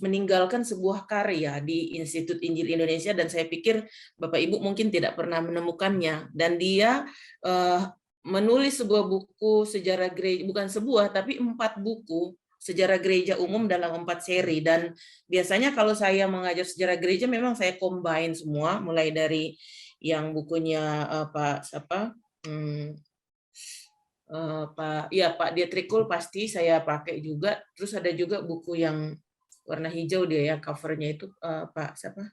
meninggalkan sebuah karya di Institut Injil Indonesia, dan saya pikir Bapak Ibu mungkin tidak pernah menemukannya, dan dia menulis sebuah buku sejarah gereja, bukan sebuah tapi 4 buku sejarah gereja umum dalam 4 seri, dan biasanya kalau saya mengajar sejarah gereja memang saya combine semua, mulai dari yang bukunya Pak Dietrich Kuhl pasti saya pakai juga. Terus ada juga buku yang warna hijau dia ya, covernya itu Pak siapa?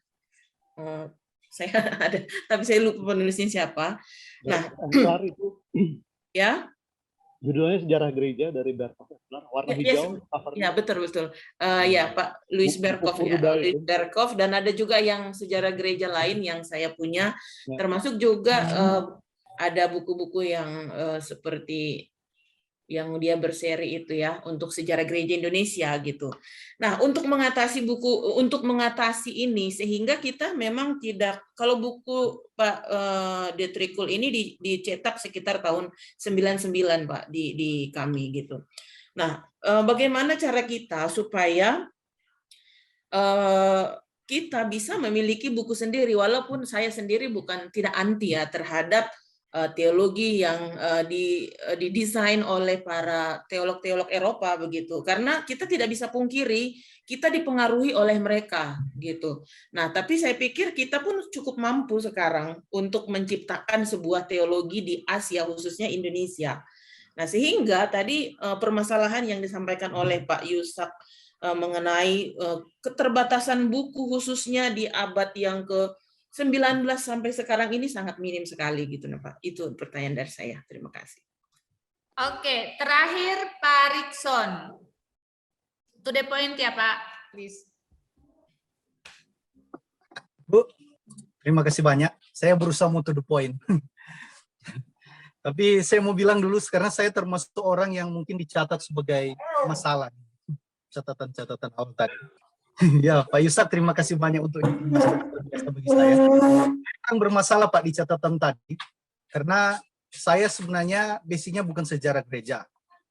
Saya ada, tapi saya lupa penulisnya siapa. Nah,
itu
ya.
Judulnya Sejarah Gereja dari Berkhof, warna hijau.
Ya, betul. Ya, Pak Louis Berkhof ya, Louis Berkhof, dan ada juga yang sejarah gereja lain yang saya punya, termasuk juga ada buku-buku yang seperti yang dia berseri itu ya, untuk sejarah gereja Indonesia gitu. Nah, untuk mengatasi ini sehingga kita memang tidak, kalau buku Pak Dietrich Kuhl ini dicetak sekitar tahun 99 Pak di kami gitu. Nah, bagaimana cara kita supaya kita bisa memiliki buku sendiri, walaupun saya sendiri tidak anti ya terhadap teologi yang didesain oleh para teolog-teolog Eropa begitu, karena kita tidak bisa pungkiri kita dipengaruhi oleh mereka gitu. Nah, tapi saya pikir kita pun cukup mampu sekarang untuk menciptakan sebuah teologi di Asia, khususnya Indonesia. Nah, sehingga tadi permasalahan yang disampaikan oleh Pak Yusak mengenai keterbatasan buku khususnya di abad yang ke-19 sampai sekarang ini sangat minim sekali gitu, Pak. Itu pertanyaan dari saya. Terima kasih.
Oke, terakhir Pak Rikson. To the point ya Pak, please.
Bu, terima kasih banyak. Saya berusaha mau to the point. Tapi saya mau bilang dulu, karena saya termasuk orang yang mungkin dicatat sebagai masalah. Catatan-catatan awal tadi. Ya, Pak Yusuf, terima kasih banyak untuk informasi bagi saya. Yang bermasalah Pak di catatan tadi, karena saya sebenarnya basicnya bukan sejarah gereja.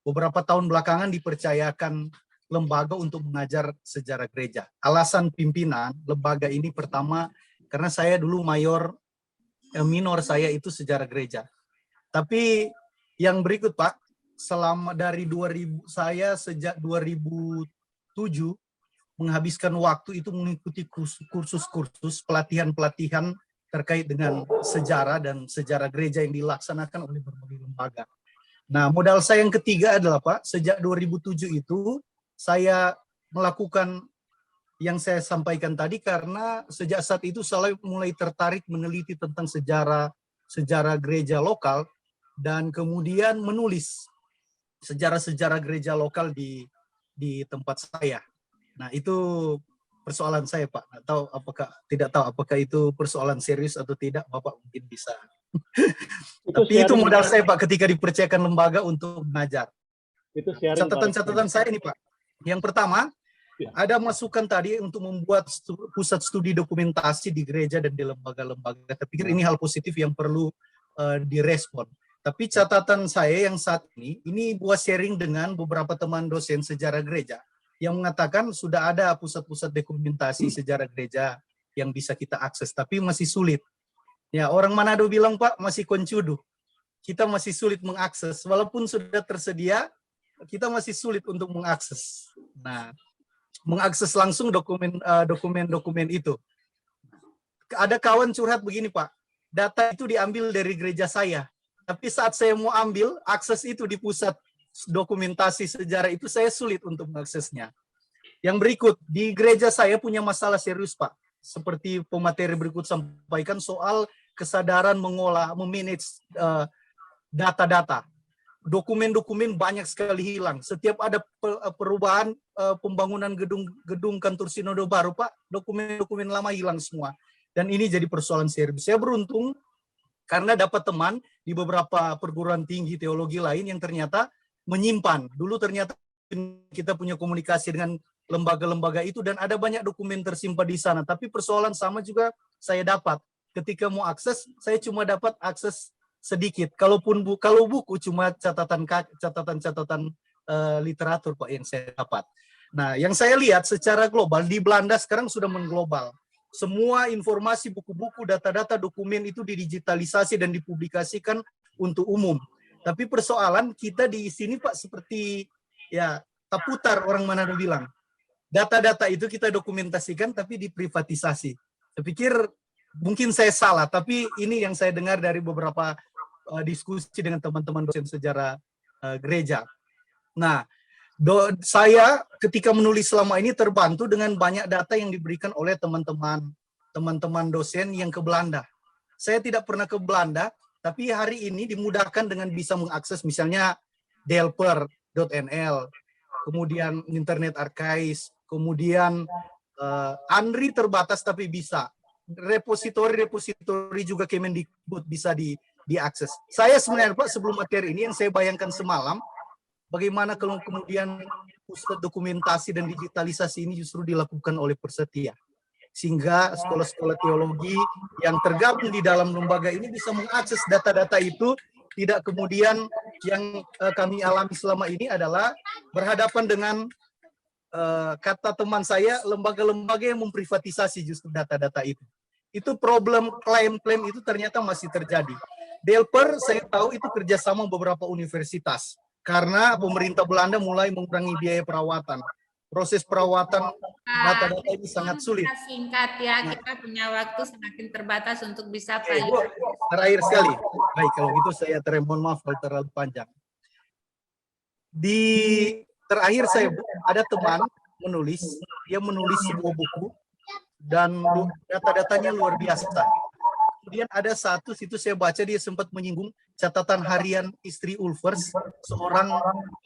Beberapa tahun belakangan dipercayakan lembaga untuk mengajar sejarah gereja. Alasan pimpinan lembaga ini pertama, karena saya dulu minor saya itu sejarah gereja. Tapi yang berikut Pak, selama dari 2000 saya sejak 2007 menghabiskan waktu itu mengikuti kursus-kursus pelatihan-pelatihan terkait dengan sejarah dan sejarah gereja yang dilaksanakan oleh berbagai lembaga. Nah, modal saya yang ketiga adalah Pak, sejak 2007 itu saya melakukan yang saya sampaikan tadi karena sejak saat itu saya mulai tertarik meneliti tentang sejarah gereja lokal dan kemudian menulis sejarah-sejarah gereja lokal di tempat saya. Nah, itu persoalan saya Pak. Tidak tahu apakah itu persoalan serius atau tidak, Bapak mungkin bisa. Tapi itu modal saya Pak ketika dipercayakan lembaga untuk mengajar.
Itu
catatan-catatan saya ini Pak. Yang pertama, ada masukan tadi untuk membuat pusat studi dokumentasi di gereja dan di lembaga-lembaga. Saya pikir ini hal positif yang perlu direspon. Tapi catatan saya yang saat ini buat sharing dengan beberapa teman dosen sejarah gereja yang mengatakan sudah ada pusat-pusat dokumentasi sejarah gereja yang bisa kita akses, tapi masih sulit. Ya, orang Manado bilang Pak masih koncudu. Kita masih sulit mengakses, walaupun sudah tersedia, kita masih sulit untuk mengakses. Nah, mengakses langsung dokumen-dokumen itu. Ada kawan curhat begini Pak, data itu diambil dari gereja saya. Tapi saat saya mau ambil akses itu di pusat dokumentasi sejarah itu saya sulit untuk mengaksesnya. Yang berikut, di gereja saya punya masalah serius Pak. Seperti pemateri berikut sampaikan soal kesadaran mengolah, memanage data-data. Dokumen-dokumen banyak sekali hilang. Setiap ada perubahan pembangunan gedung kantor Sinodo baru Pak, dokumen-dokumen lama hilang semua. Dan ini jadi persoalan serius. Saya beruntung karena dapat teman di beberapa perguruan tinggi teologi lain yang ternyata menyimpan. Dulu ternyata kita punya komunikasi dengan lembaga-lembaga itu dan ada banyak dokumen tersimpan di sana. Tapi persoalan sama juga saya dapat. Ketika mau akses, saya cuma dapat akses sedikit. Kalau buku cuma catatan literatur Pak yang saya dapat. Nah, yang saya lihat secara global di Belanda sekarang sudah mengglobal. Semua informasi, buku-buku, data-data, dokumen itu didigitalisasi dan dipublikasikan untuk umum. Tapi persoalan kita di sini Pak seperti ya taputar orang Manado bilang. Data-data itu kita dokumentasikan tapi diprivatisasi. Saya pikir mungkin saya salah, tapi ini yang saya dengar dari beberapa diskusi dengan teman-teman dosen sejarah gereja. Nah, saya ketika menulis selama ini terbantu dengan banyak data yang diberikan oleh teman-teman dosen yang ke Belanda. Saya tidak pernah ke Belanda, tapi hari ini dimudahkan dengan bisa mengakses misalnya delper.nl, kemudian Internet Archives, kemudian ANRI terbatas tapi bisa. Repositori juga Kemendikbud bisa diakses. Saya sebenarnya Pak sebelum materi ini yang saya bayangkan semalam, bagaimana kalau kemudian pusat dokumentasi dan digitalisasi ini justru dilakukan oleh Persetia. Sehingga sekolah-sekolah teologi yang tergabung di dalam lembaga ini bisa mengakses data-data itu, tidak kemudian yang kami alami selama ini adalah berhadapan dengan kata teman saya, lembaga-lembaga yang memprivatisasi justru data-data itu. Itu problem klaim-klaim itu ternyata masih terjadi. Delper saya tahu itu kerjasama beberapa universitas. Karena pemerintah Belanda mulai mengurangi biaya perawatan. Proses perawatan data-data ini sangat sulit.
Singkat ya, kita punya waktu semakin terbatas untuk bisa
terakhir sekali. Baik, kalau gitu saya mohon maaf kalau terlalu panjang. Terakhir saya ada teman dia menulis sebuah buku dan data-datanya luar biasa. Kemudian ada satu situ saya baca dia sempat menyinggung catatan harian istri Ulvers, seorang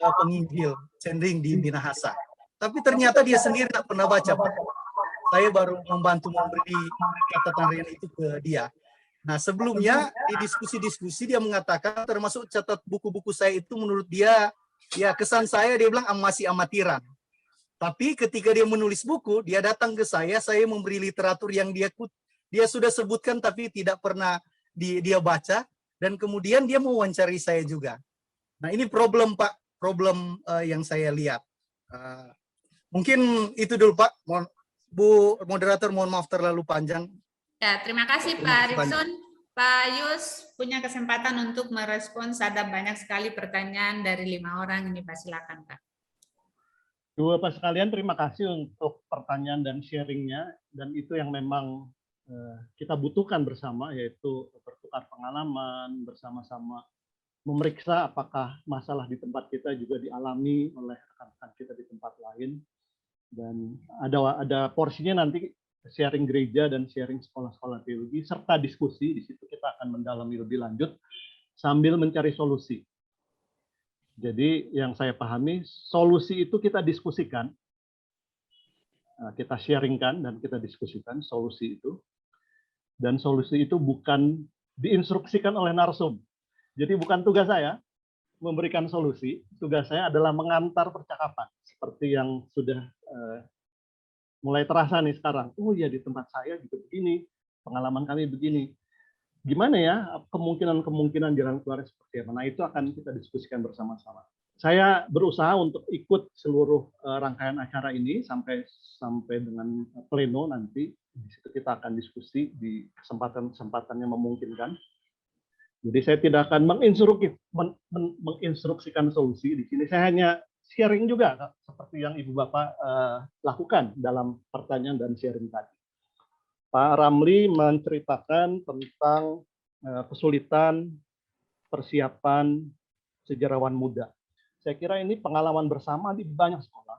penginjil cenderung di Minahasa. Tapi ternyata dia sendiri tidak pernah baca, Pak. Saya baru membantu memberi catatan harian itu ke dia. Nah, sebelumnya di diskusi-diskusi dia mengatakan termasuk catat buku-buku saya itu menurut dia, ya kesan saya dia bilang masih amatiran. Tapi ketika dia menulis buku, dia datang ke saya memberi literatur yang dia sudah sebutkan tapi tidak pernah dia baca, dan kemudian dia mewawancari saya juga. Nah, ini problem, Pak, problem yang saya lihat. Mungkin itu dulu, Pak. Bu moderator, mohon maaf terlalu panjang.
Ya, terima kasih Pak Rikson. Pak Yus punya kesempatan untuk merespons, ada banyak sekali pertanyaan dari 5 orang ini, Pak. Silakan, Pak.
Bapak sekalian, terima kasih untuk pertanyaan dan sharingnya, dan itu yang memang kita butuhkan bersama, yaitu bertukar pengalaman, bersama-sama memeriksa apakah masalah di tempat kita juga dialami oleh rekan-rekan kita di tempat lain. Dan ada porsinya nanti sharing gereja dan sharing sekolah-sekolah teologi serta diskusi. Di situ kita akan mendalami lebih lanjut sambil mencari solusi. Jadi yang saya pahami, solusi itu kita diskusikan, kita sharingkan dan kita diskusikan solusi itu. Dan solusi itu bukan diinstruksikan oleh narsum. Jadi bukan tugas saya memberikan solusi, tugas saya adalah mengantar percakapan. Seperti yang sudah mulai terasa nih sekarang. Oh ya, di tempat saya juga begini, pengalaman kami begini. Gimana ya kemungkinan jalan keluar seperti apa? Nah, itu akan kita diskusikan bersama-sama. Saya berusaha untuk ikut seluruh rangkaian acara ini sampai dengan pleno nanti. Di situ kita akan diskusi di kesempatan-kesempatan yang memungkinkan. Jadi saya tidak akan menginstruksikan solusi di sini. Saya hanya sharing juga seperti yang Ibu Bapak lakukan dalam pertanyaan dan sharing tadi. Pak Ramli menceritakan tentang kesulitan persiapan sejarawan muda. Saya kira ini pengalaman bersama di banyak sekolah.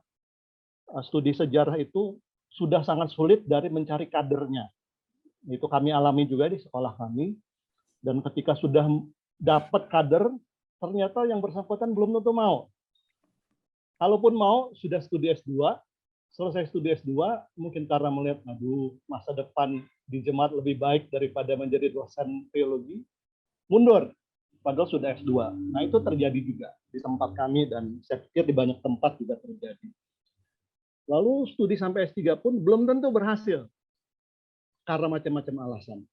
Studi sejarah itu sudah sangat sulit dari mencari kadernya. Itu kami alami juga di sekolah kami. Dan ketika sudah dapat kader, ternyata yang bersangkutan belum tentu mau. Kalaupun mau, sudah studi S2, selesai studi S2, mungkin karena melihat, aduh, masa depan di jemaat lebih baik daripada menjadi dosen teologi, mundur, padahal sudah S2. Nah, itu terjadi juga di tempat kami, dan saya pikir di banyak tempat juga terjadi. Lalu studi sampai S3 pun belum tentu berhasil, karena macam-macam alasan.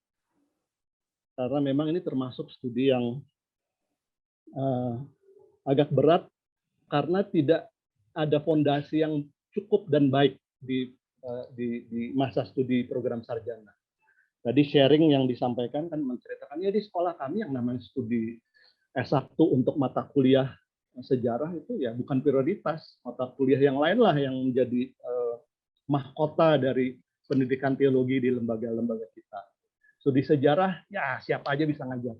Karena memang ini termasuk studi yang agak berat, karena tidak ada fondasi yang cukup dan baik di masa studi program sarjana. Tadi sharing yang disampaikan kan menceritakan, ya di sekolah kami yang namanya studi S1 untuk mata kuliah sejarah itu ya bukan prioritas. Mata kuliah yang lain lah yang menjadi mahkota dari pendidikan teologi di lembaga-lembaga kita. Studi sejarah, ya siapa aja bisa ngajar.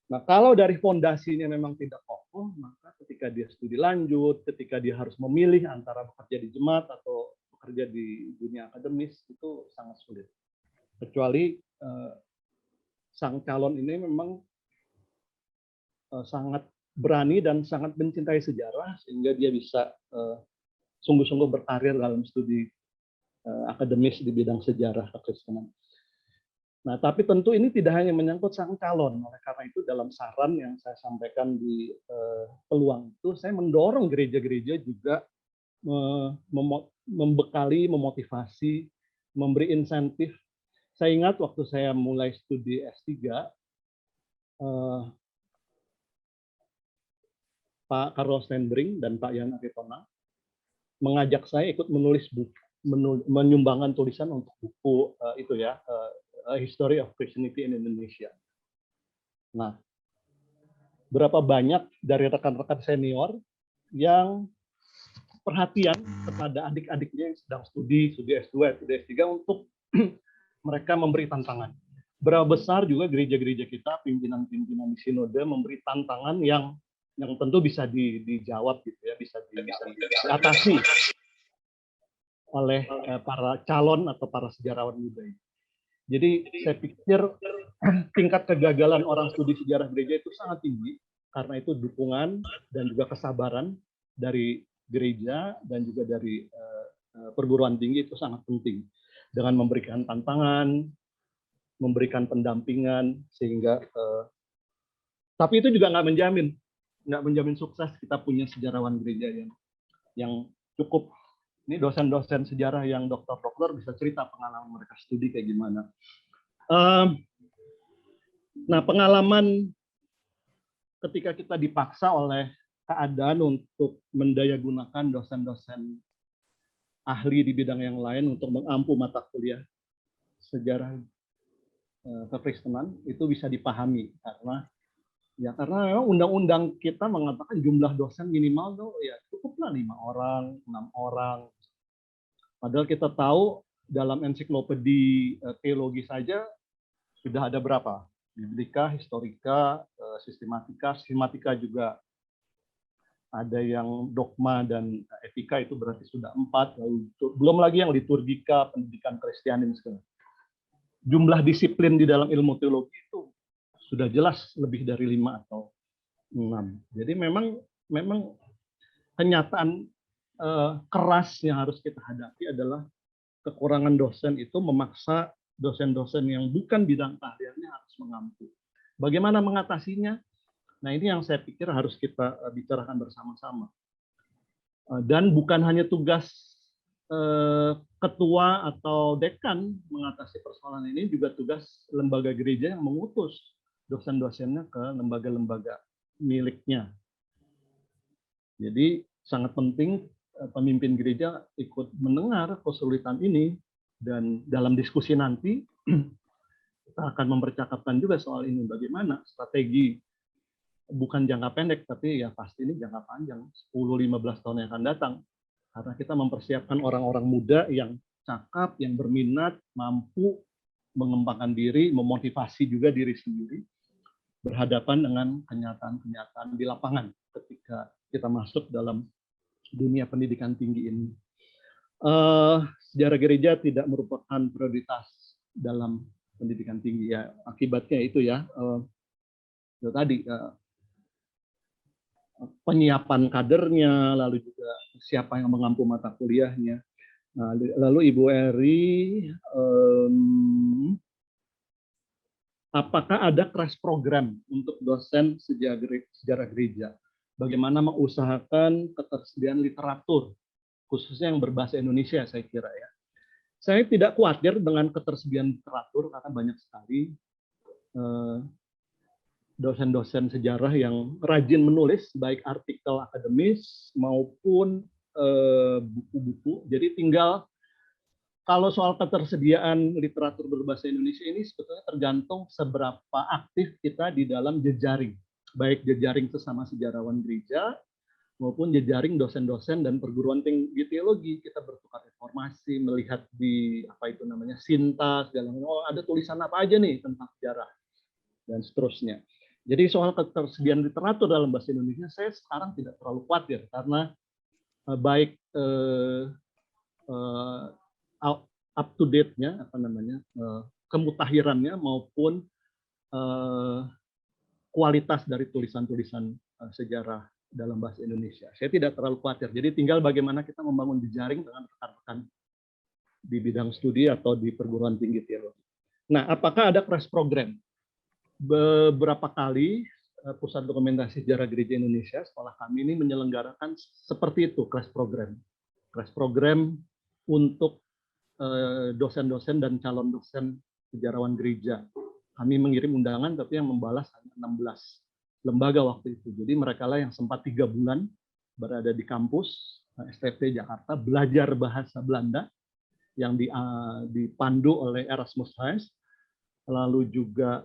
Nah, kalau dari fondasinya memang tidak kokoh, maka ketika dia studi lanjut, ketika dia harus memilih antara bekerja di jemaat atau bekerja di dunia akademis, itu sangat sulit. Kecuali sang calon ini memang sangat berani dan sangat mencintai sejarah, sehingga dia bisa sungguh-sungguh berkarir dalam studi akademis di bidang sejarah kekristenan. Nah, tapi tentu ini tidak hanya menyangkut sang calon. Oleh karena itu, dalam saran yang saya sampaikan di peluang itu, saya mendorong gereja-gereja juga membekali, memotivasi, memberi insentif. Saya ingat waktu saya mulai studi S3, Pak Carlos Tendring dan Pak Yan Aritona mengajak saya ikut menulis buku, menyumbangkan tulisan untuk buku itu ya, A History of Christianity in Indonesia. Nah, berapa banyak dari rekan-rekan senior yang perhatian kepada adik-adiknya yang sedang studi S2, studi S3 untuk mereka memberi tantangan. Berapa besar juga gereja-gereja kita, pimpinan-pimpinan di sinode memberi tantangan yang tentu bisa dijawab gitu ya, bisa diatasi oleh para calon atau para sejarawan muda ini. Jadi saya pikir tingkat kegagalan orang studi sejarah gereja itu sangat tinggi, karena itu dukungan dan juga kesabaran dari gereja dan juga dari perguruan tinggi itu sangat penting, dengan memberikan tantangan, memberikan pendampingan, sehingga tapi itu juga nggak menjamin sukses. Kita punya sejarawan gereja yang cukup, ini dosen-dosen sejarah yang dokter-dokter bisa cerita pengalaman mereka studi kayak gimana. Nah, pengalaman ketika kita dipaksa oleh keadaan untuk mendayagunakan dosen-dosen ahli di bidang yang lain untuk mengampu mata kuliah sejarah kekristenan, itu bisa dipahami karena memang undang-undang kita mengatakan jumlah dosen minimal tuh ya cukuplah 5 orang, 6 orang. Padahal kita tahu dalam ensiklopedi teologi saja sudah ada berapa? Biblika, historika, sistematika juga ada yang dogma dan etika, itu berarti sudah 4. Lalu belum lagi yang liturgika, pendidikan Kristianis segala. Jumlah disiplin di dalam ilmu teologi itu sudah jelas lebih dari 5 atau 6. Jadi memang kenyataan keras yang harus kita hadapi adalah kekurangan dosen itu memaksa dosen-dosen yang bukan bidang keahliannya harus mengampu. Bagaimana mengatasinya? Nah, ini yang saya pikir harus kita bicarakan bersama-sama. Dan bukan hanya tugas ketua atau dekan mengatasi persoalan ini, juga tugas lembaga gereja yang mengutus dosen-dosennya ke lembaga-lembaga miliknya. Jadi sangat penting pemimpin gereja ikut mendengar kesulitan ini, dan dalam diskusi nanti kita akan mempercakapkan juga soal ini, bagaimana strategi bukan jangka pendek tapi ya pasti ini jangka panjang, 10-15 tahun yang akan datang, karena kita mempersiapkan orang-orang muda yang cakap, yang berminat, mampu mengembangkan diri, memotivasi juga diri sendiri berhadapan dengan kenyataan-kenyataan di lapangan ketika kita masuk dalam dunia pendidikan tinggi ini. Sejarah gereja tidak merupakan prioritas dalam pendidikan tinggi, ya akibatnya itu ya tadi penyiapan kadernya, lalu juga siapa yang mengampu mata kuliahnya. Nah, lalu Ibu Eri, apakah ada crash program untuk dosen sejarah gereja? Bagaimana mengusahakan ketersediaan literatur, khususnya yang berbahasa Indonesia, saya kira ya. Saya tidak khawatir dengan ketersediaan literatur, karena banyak sekali dosen-dosen sejarah yang rajin menulis, baik artikel akademis maupun buku-buku. Jadi tinggal, kalau soal ketersediaan literatur berbahasa Indonesia ini sebetulnya tergantung seberapa aktif kita di dalam jejaring, baik jejaring sesama sejarawan gereja maupun jejaring dosen-dosen dan perguruan tinggi teologi. Kita bertukar informasi, melihat di Sinta, segala macam. Oh, ada tulisan apa aja nih tentang sejarah dan seterusnya. Jadi soal ketersediaan literatur dalam bahasa Indonesia saya sekarang tidak terlalu khawatir, karena baik up to date-nya, kemutahirannya maupun kualitas dari tulisan-tulisan sejarah dalam bahasa Indonesia. Saya tidak terlalu khawatir. Jadi tinggal bagaimana kita membangun jejaring dengan rekan-rekan di bidang studi atau di perguruan tinggi teologi. Nah, apakah ada crash program? Beberapa kali Pusat Dokumentasi Sejarah Gereja Indonesia, sekolah kami ini menyelenggarakan seperti itu, crash program. Crash program untuk dosen-dosen dan calon dosen sejarawan gereja. Kami mengirim undangan, tapi yang membalas hanya 16 lembaga waktu itu. Jadi mereka lah yang sempat 3 bulan berada di kampus STT Jakarta, belajar bahasa Belanda yang dipandu oleh Erasmus Hayes, lalu juga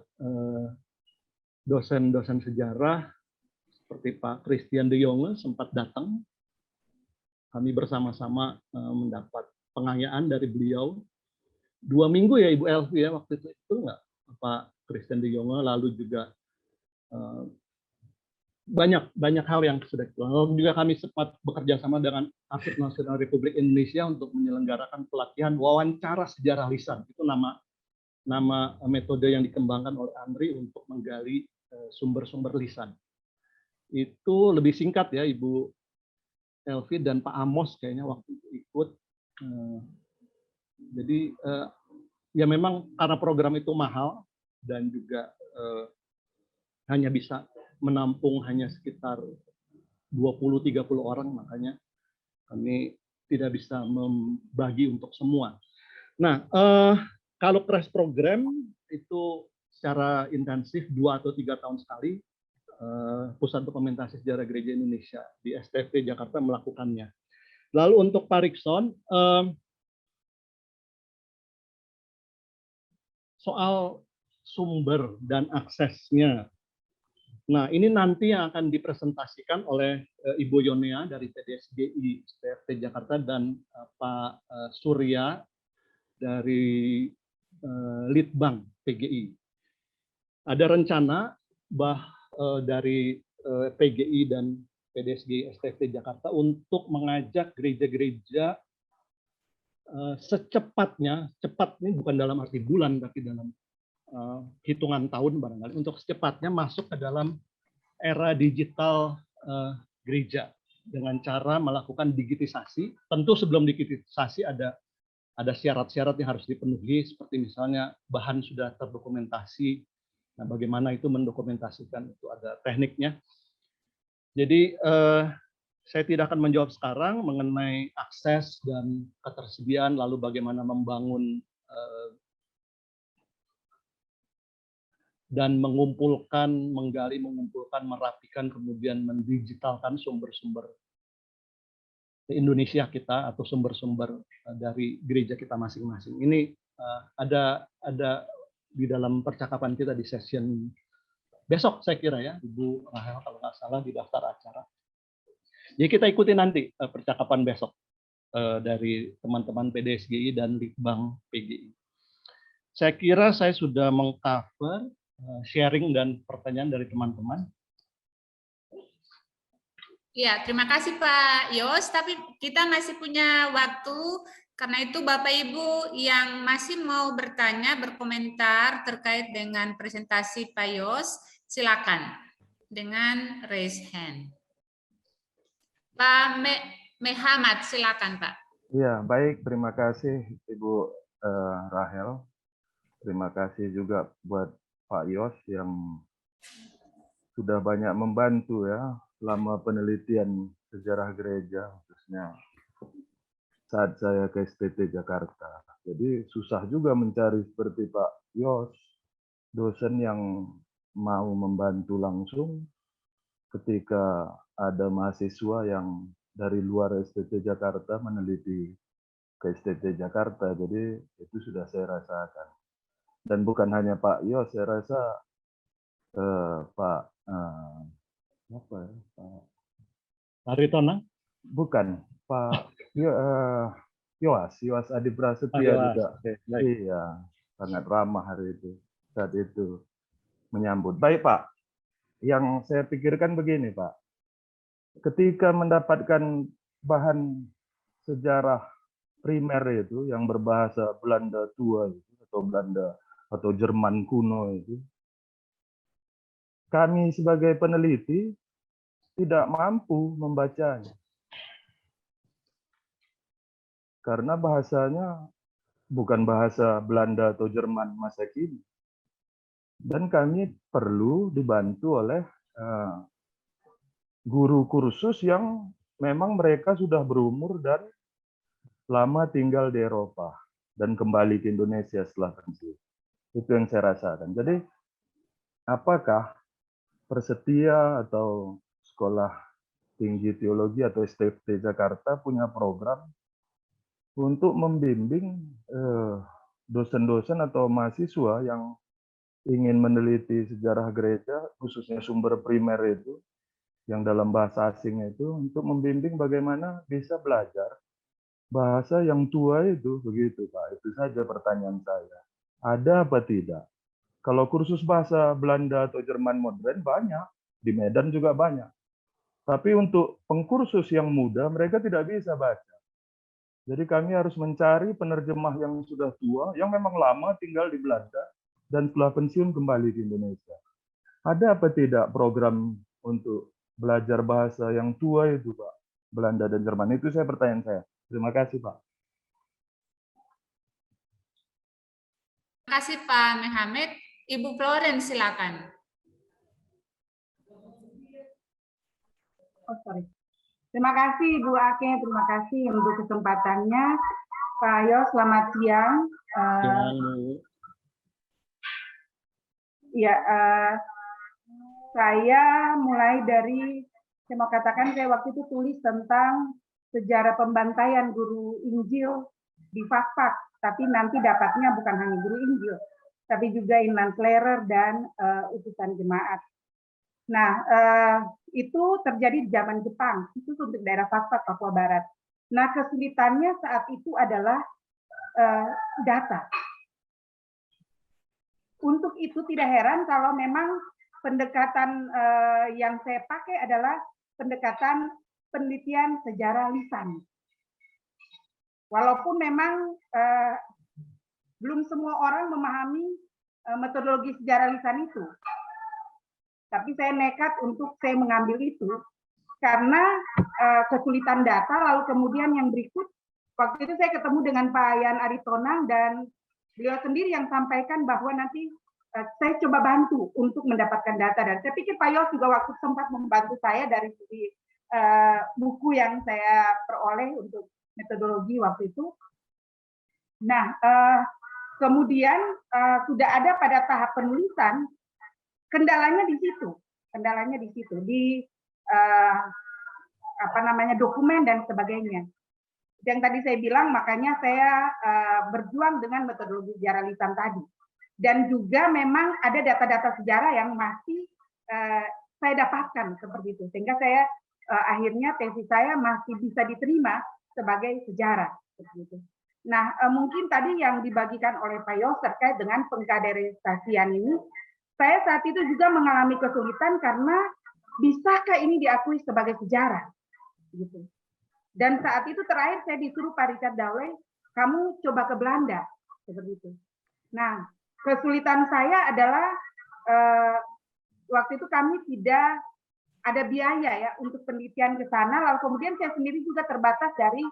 dosen-dosen sejarah seperti Pak Christian de Jonge sempat datang. Kami bersama-sama mendapat pengayaan dari beliau 2 minggu ya Ibu Elvi ya waktu itu enggak, Pak Christian de Jonge, lalu juga banyak hal yang sudah kita lalu juga kami sempat bekerja sama dengan Arsip Nasional Republik Indonesia untuk menyelenggarakan pelatihan wawancara sejarah lisan. Itu nama nama metode yang dikembangkan oleh Andri untuk menggali sumber-sumber lisan. Itu lebih singkat ya, Ibu Elvi dan Pak Amos kayaknya waktu itu ikut. Jadi ya memang karena program itu mahal dan juga hanya bisa menampung hanya sekitar 20-30 orang, makanya kami tidak bisa membagi untuk semua. Nah, kalau crash program itu secara intensif 2 atau 3 tahun sekali, Pusat Dokumentasi Sejarah Gereja Indonesia di STP Jakarta melakukannya. Lalu untuk Pak Rikson, soal sumber dan aksesnya. Nah, ini nanti yang akan dipresentasikan oleh Ibu Yonea dari PDSGI STFT Jakarta dan Pak Surya dari Litbang PGI. Ada rencana dari PGI dan PDSGI STFT Jakarta untuk mengajak gereja-gereja secepatnya, cepat ini bukan dalam arti bulan, tapi dalam hitungan tahun barangkali, untuk secepatnya masuk ke dalam era digital gereja dengan cara melakukan digitisasi. Tentu sebelum digitisasi ada syarat-syarat yang harus dipenuhi, seperti misalnya bahan sudah terdokumentasi. Nah, bagaimana itu mendokumentasikan, itu ada tekniknya. Jadi saya tidak akan menjawab sekarang mengenai akses dan ketersediaan, lalu bagaimana membangun dan mengumpulkan, menggali, mengumpulkan, merapikan, kemudian mendigitalkan sumber-sumber Indonesia kita atau sumber-sumber dari gereja kita masing-masing. Ini ada di dalam percakapan kita di session besok saya kira ya, Ibu Rahel kalau nggak salah di daftar acara. Jadi kita ikuti nanti percakapan besok dari teman-teman PDSGI dan Litbang PGI. Saya kira saya sudah mengcover sharing dan pertanyaan dari teman-teman.
Ya, terima kasih Pak Yos, tapi kita masih punya waktu, karena itu Bapak Ibu yang masih mau bertanya, berkomentar terkait dengan presentasi Pak Yos, silakan dengan raise hand. Pak Mehamad, silakan Pak.
Ya, baik, terima kasih Ibu Rahel. Terima kasih juga buat Pak Yos yang sudah banyak membantu ya selama penelitian sejarah gereja, khususnya saat saya ke STT Jakarta. Jadi susah juga mencari seperti Pak Yos, dosen yang mau membantu langsung ketika ada mahasiswa yang dari luar STT Jakarta meneliti ke STT Jakarta. Jadi itu sudah saya rasakan. Dan bukan hanya Pak Yos, saya rasa Pak
Haritona?
Bukan, Pak Yoas Adi Prasetya juga. Iya, sangat ramah hari itu, saat itu menyambut. Baik Pak, yang saya pikirkan begini Pak, ketika mendapatkan bahan sejarah primer itu yang berbahasa Belanda tua itu, atau Belanda atau Jerman kuno itu, kami sebagai peneliti tidak mampu membacanya. Karena bahasanya bukan bahasa Belanda atau Jerman masa kini. Dan kami perlu dibantu oleh guru kursus yang memang mereka sudah berumur dan lama tinggal di Eropa dan kembali ke Indonesia setelah pensiun. Itu yang saya rasakan. Jadi apakah Persetia atau Sekolah Tinggi Teologi atau STFT Jakarta punya program untuk membimbing dosen-dosen atau mahasiswa yang ingin meneliti sejarah gereja, khususnya sumber primer itu, yang dalam bahasa asing itu, untuk membimbing bagaimana bisa belajar bahasa yang tua itu, begitu Pak. Itu saja pertanyaan saya. Ada apa tidak? Kalau kursus bahasa Belanda atau Jerman modern banyak, di Medan juga banyak. Tapi untuk pengkursus yang muda, mereka tidak bisa baca. Jadi kami harus mencari penerjemah yang sudah tua, yang memang lama tinggal di Belanda, dan setelah pensiun kembali ke Indonesia. Ada apa tidak program untuk belajar bahasa yang tua itu, Pak? Belanda dan Jerman. Itu pertanyaan saya. Terima kasih, Pak.
Terima kasih, Pak Mohamed. Ibu Florence, silakan.
Oh, sorry. Terima kasih Bu Ake, terima kasih untuk kesempatannya. Pak Yo, selamat siang. Ya, saya mulai dari, saya mau katakan saya waktu itu tulis tentang sejarah pembantaian guru Injil di Fak-Fak, tapi nanti dapatnya bukan hanya guru Injil, tapi juga imam klerer dan utusan jemaat. Nah, itu terjadi di zaman Jepang, itu untuk daerah Fak-Fak, Papua Barat. Nah, kesulitannya saat itu adalah data. Untuk itu tidak heran kalau memang pendekatan yang saya pakai adalah pendekatan penelitian sejarah lisan. Walaupun memang belum semua orang memahami metodologi sejarah lisan itu. Tapi saya nekat untuk saya mengambil itu karena kesulitan data. Lalu kemudian yang berikut, waktu itu saya ketemu dengan Pak Yan Aritonang dan beliau sendiri yang sampaikan bahwa nanti saya coba bantu untuk mendapatkan data. Dan saya pikir Pak Yos juga waktu sempat membantu saya dari buku yang saya peroleh untuk metodologi waktu itu. Nah, kemudian sudah ada pada tahap penulisan. Kendalanya di situ, di dokumen dan sebagainya. Yang tadi saya bilang, makanya saya berjuang dengan metodologi sejarah lisan tadi. Dan juga memang ada data-data sejarah yang masih saya dapatkan seperti itu, sehingga saya akhirnya tesis saya masih bisa diterima sebagai sejarah seperti itu. Nah, mungkin tadi yang dibagikan oleh Pak Yos terkait dengan pengkaderisasian ini. Saya saat itu juga mengalami kesulitan karena bisakah ini diakui sebagai sejarah, gitu. Dan saat itu terakhir saya disuruh Pak Richard Dawley, kamu coba ke Belanda, seperti itu. Nah, kesulitan saya adalah waktu itu kami tidak ada biaya ya untuk penelitian ke sana, lalu kemudian saya sendiri juga terbatas dari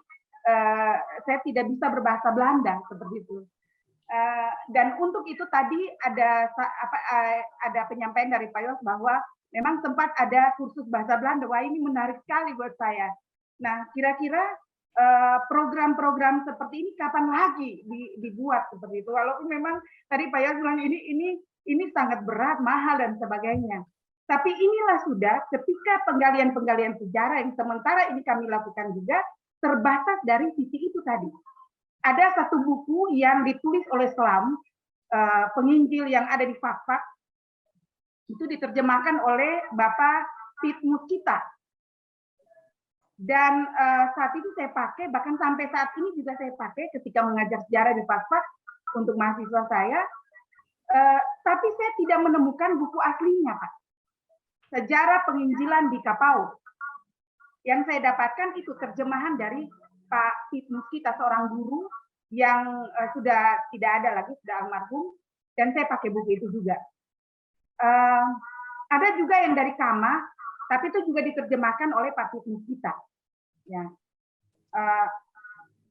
saya tidak bisa berbahasa Belanda, seperti itu. Dan untuk itu tadi ada penyampaian dari Pak Yos bahwa memang sempat ada kursus bahasa Belanda. Wah, ini menarik sekali buat saya. Nah, kira-kira program-program seperti ini kapan lagi dibuat seperti itu? Walaupun memang tadi Pak Yos bilang ini sangat berat, mahal dan sebagainya. Tapi inilah sudah ketika penggalian-penggalian sejarah yang sementara ini kami lakukan juga terbatas dari sisi itu tadi. Ada satu buku yang ditulis oleh Selam, penginjil yang ada di Fak-Fak, itu diterjemahkan oleh Bapak Pit Muskita. Dan saat itu saya pakai, bahkan sampai saat ini juga saya pakai ketika mengajar sejarah di Fak-Fak untuk mahasiswa saya, tapi saya tidak menemukan buku aslinya, Pak. Sejarah penginjilan di Kapau. Yang saya dapatkan itu terjemahan dari Pak Pit Muskita, seorang guru yang sudah tidak ada lagi, sudah almarhum, dan saya pakai buku itu juga. Ada juga yang dari Kama, tapi itu juga diterjemahkan oleh Pak Pit Muskita. Ya.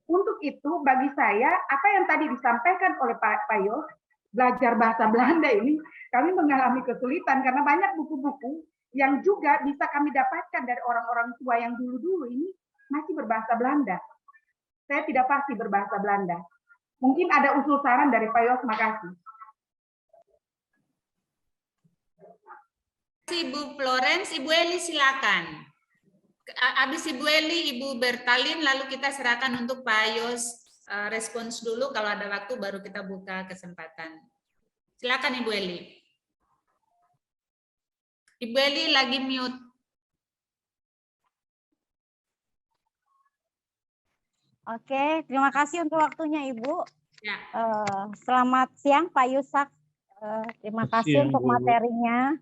Untuk itu, bagi saya, apa yang tadi disampaikan oleh Pak Yos, belajar bahasa Belanda ini, kami mengalami kesulitan karena banyak buku-buku yang juga bisa kami dapatkan dari orang-orang tua yang dulu-dulu ini masih berbahasa Belanda. Saya tidak pasti berbahasa Belanda. Mungkin ada usul saran dari Pak Yos, makasih.
Ibu Florence, Ibu Eli silakan. Habis Ibu Eli, Ibu Bertalin, lalu kita serahkan untuk Pak Yos respons dulu. Kalau ada waktu baru kita buka kesempatan. Silakan Ibu Eli. Ibu Eli lagi mute.
Oke, terima kasih untuk waktunya Ibu.
Ya.
Selamat siang Pak Yusak. Terima kasih untuk materinya.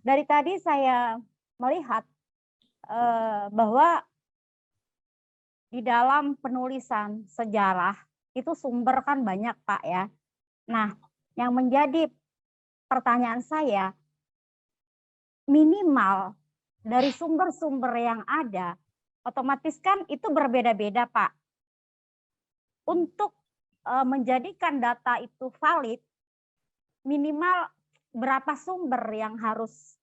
Dari tadi saya melihat bahwa di dalam penulisan sejarah itu sumber kan banyak, Pak, ya. Nah, yang menjadi pertanyaan saya, minimal dari sumber-sumber yang ada, otomatis kan itu berbeda-beda, Pak. Untuk menjadikan data itu valid, minimal berapa sumber yang harus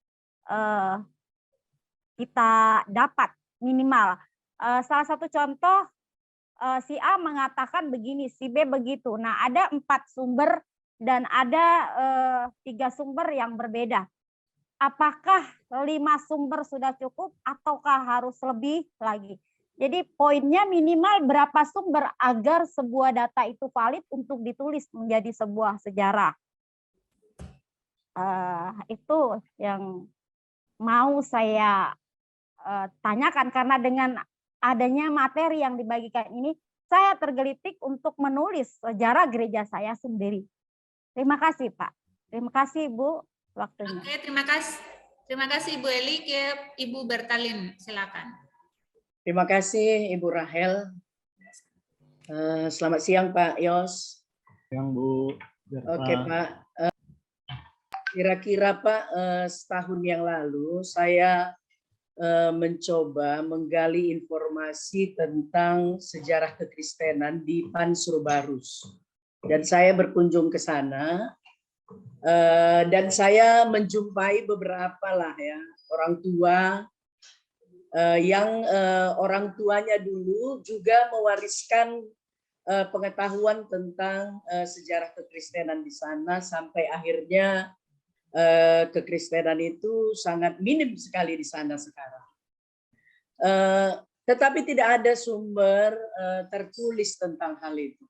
kita dapat minimal. Salah satu contoh, si A mengatakan begini, si B begitu. Nah, ada 4 sumber dan ada 3 sumber yang berbeda. Apakah 5 sumber sudah cukup ataukah harus lebih lagi? Jadi poinnya minimal berapa sumber agar sebuah data itu valid untuk ditulis menjadi sebuah sejarah. Itu yang mau saya tanyakan, karena dengan adanya materi yang dibagikan ini, saya tergelitik untuk menulis sejarah gereja saya sendiri. Terima kasih, Pak. Terima kasih, Ibu, waktunya.
Oke, terima kasih Ibu Eli. Ke Ibu Bertalin, silakan.
Terima kasih Ibu Rahel. Selamat siang Pak Yos.
Siang Bu.
Oke Pak. Kira-kira Pak, setahun yang lalu saya mencoba menggali informasi tentang sejarah kekristenan di Pansurbarus. Dan saya berkunjung ke sana. Dan saya menjumpai beberapa lah ya orang tua yang orang tuanya dulu juga mewariskan pengetahuan tentang sejarah kekristenan di sana, sampai akhirnya kekristenan itu sangat minim sekali di sana sekarang. Tetapi tidak ada sumber tertulis tentang hal itu.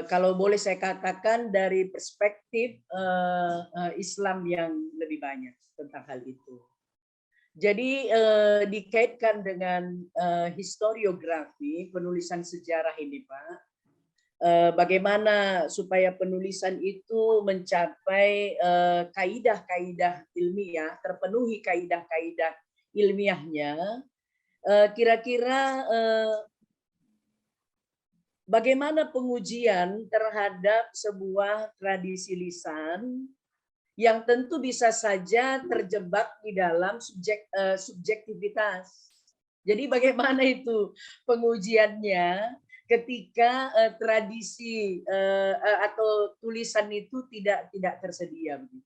Kalau boleh saya katakan dari perspektif Islam yang lebih banyak tentang hal itu. Jadi dikaitkan dengan historiografi penulisan sejarah ini Pak, bagaimana supaya penulisan itu mencapai kaidah-kaidah ilmiah, terpenuhi kaidah-kaidah ilmiahnya, kira-kira bagaimana pengujian terhadap sebuah tradisi lisan yang tentu bisa saja terjebak di dalam subjektivitas. Jadi bagaimana itu pengujiannya ketika tradisi atau tulisan itu tidak tersedia begitu.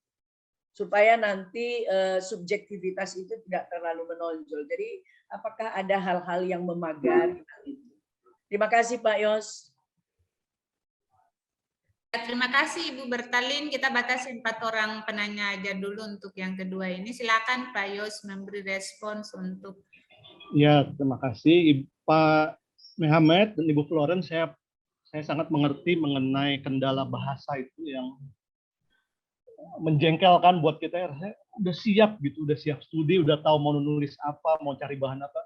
Supaya nanti subjektivitas itu tidak terlalu menonjol. Jadi apakah ada hal-hal yang memagar itu? Terima kasih Pak Yos.
Terima kasih Ibu Bertalin. Kita batasi 4 orang penanya aja dulu untuk yang kedua ini. Silakan Pak Yos memberi respons untuk.
Ya, terima kasih Pak Muhammad dan Ibu Florence. Saya sangat mengerti mengenai kendala bahasa itu yang menjengkelkan buat kita. Saya udah siap gitu, udah siap studi, udah tahu mau nulis apa, mau cari bahan apa.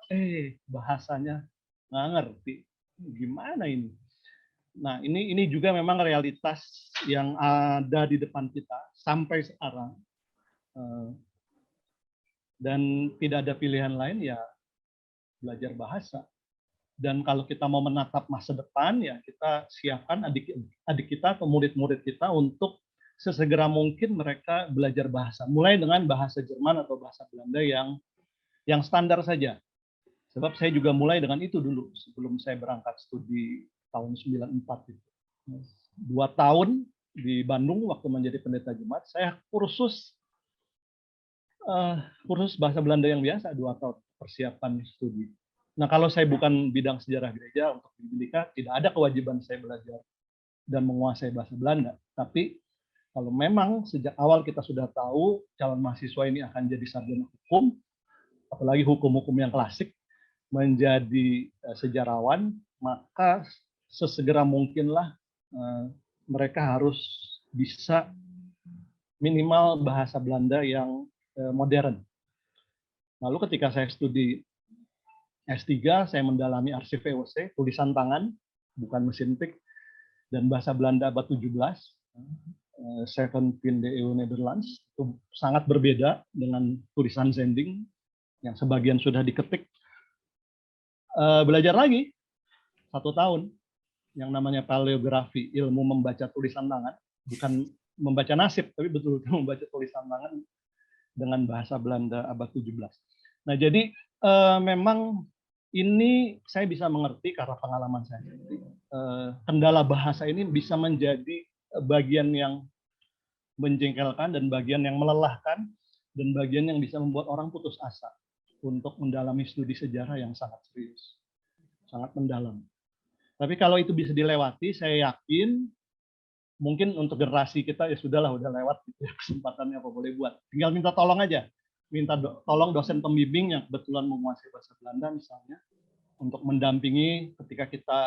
Bahasanya nggak ngerti. Gimana ini? Nah, ini juga memang realitas yang ada di depan kita sampai sekarang. Dan tidak ada pilihan lain ya belajar bahasa. Dan kalau kita mau menatap masa depan, ya kita siapkan adik kita atau murid-murid kita untuk sesegera mungkin mereka belajar bahasa. Mulai dengan bahasa Jerman atau bahasa Belanda yang standar saja. Sebab saya juga mulai dengan itu dulu sebelum saya berangkat studi tahun 94 itu. 2 tahun di Bandung waktu menjadi pendeta jemaat, saya kursus bahasa Belanda yang biasa 2 tahun persiapan studi. Nah, kalau saya bukan bidang sejarah gereja untuk di Bidika, tidak ada kewajiban saya belajar dan menguasai bahasa Belanda. Tapi kalau memang sejak awal kita sudah tahu calon mahasiswa ini akan jadi sarjana hukum, apalagi hukum-hukum yang klasik, menjadi sejarawan, maka sesegera mungkinlah mereka harus bisa minimal bahasa Belanda yang modern. Lalu ketika saya studi S3, saya mendalami arsip VOC, tulisan tangan, bukan mesin tik, dan bahasa Belanda abad 17, 17e eeuw Nederlands, itu sangat berbeda dengan tulisan Zending, yang sebagian sudah diketik. belajar lagi 1 tahun yang namanya paleografi, ilmu membaca tulisan tangan, bukan membaca nasib, tapi betul-betul membaca tulisan tangan dengan bahasa Belanda abad 17. Nah, jadi memang ini saya bisa mengerti karena pengalaman saya. Kendala bahasa ini bisa menjadi bagian yang menjengkelkan dan bagian yang melelahkan dan bagian yang bisa membuat orang putus asa untuk mendalami studi sejarah yang sangat serius, sangat mendalam. Tapi kalau itu bisa dilewati, saya yakin mungkin untuk generasi kita ya sudahlah, udah lewat gitu ya, kesempatannya apa boleh buat. Tinggal minta tolong aja. Minta tolong dosen pembimbing yang kebetulan menguasai bahasa Belanda misalnya untuk mendampingi ketika kita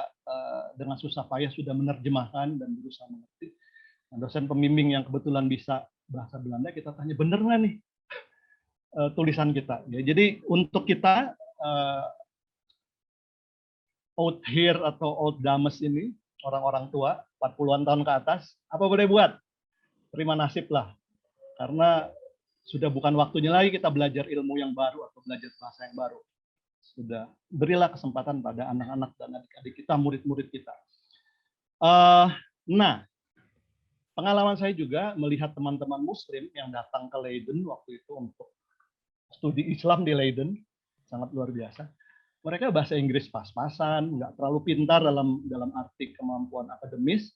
dengan susah payah sudah menerjemahkan dan berusaha mengerti. Nah, dosen pembimbing yang kebetulan bisa bahasa Belanda, kita tanya bener nggak nih tulisan kita. Ya, jadi untuk kita old here atau old dames ini, orang-orang tua 40-an tahun ke atas, apa boleh buat? Terima nasib lah. Karena sudah bukan waktunya lagi kita belajar ilmu yang baru atau belajar bahasa yang baru. Sudah berilah kesempatan pada anak-anak dan adik-adik kita, murid-murid kita. Nah, pengalaman saya juga melihat teman-teman Muslim yang datang ke Leiden waktu itu untuk studi Islam di Leiden, sangat luar biasa. Mereka bahasa Inggris pas-pasan, nggak terlalu pintar dalam arti kemampuan akademis,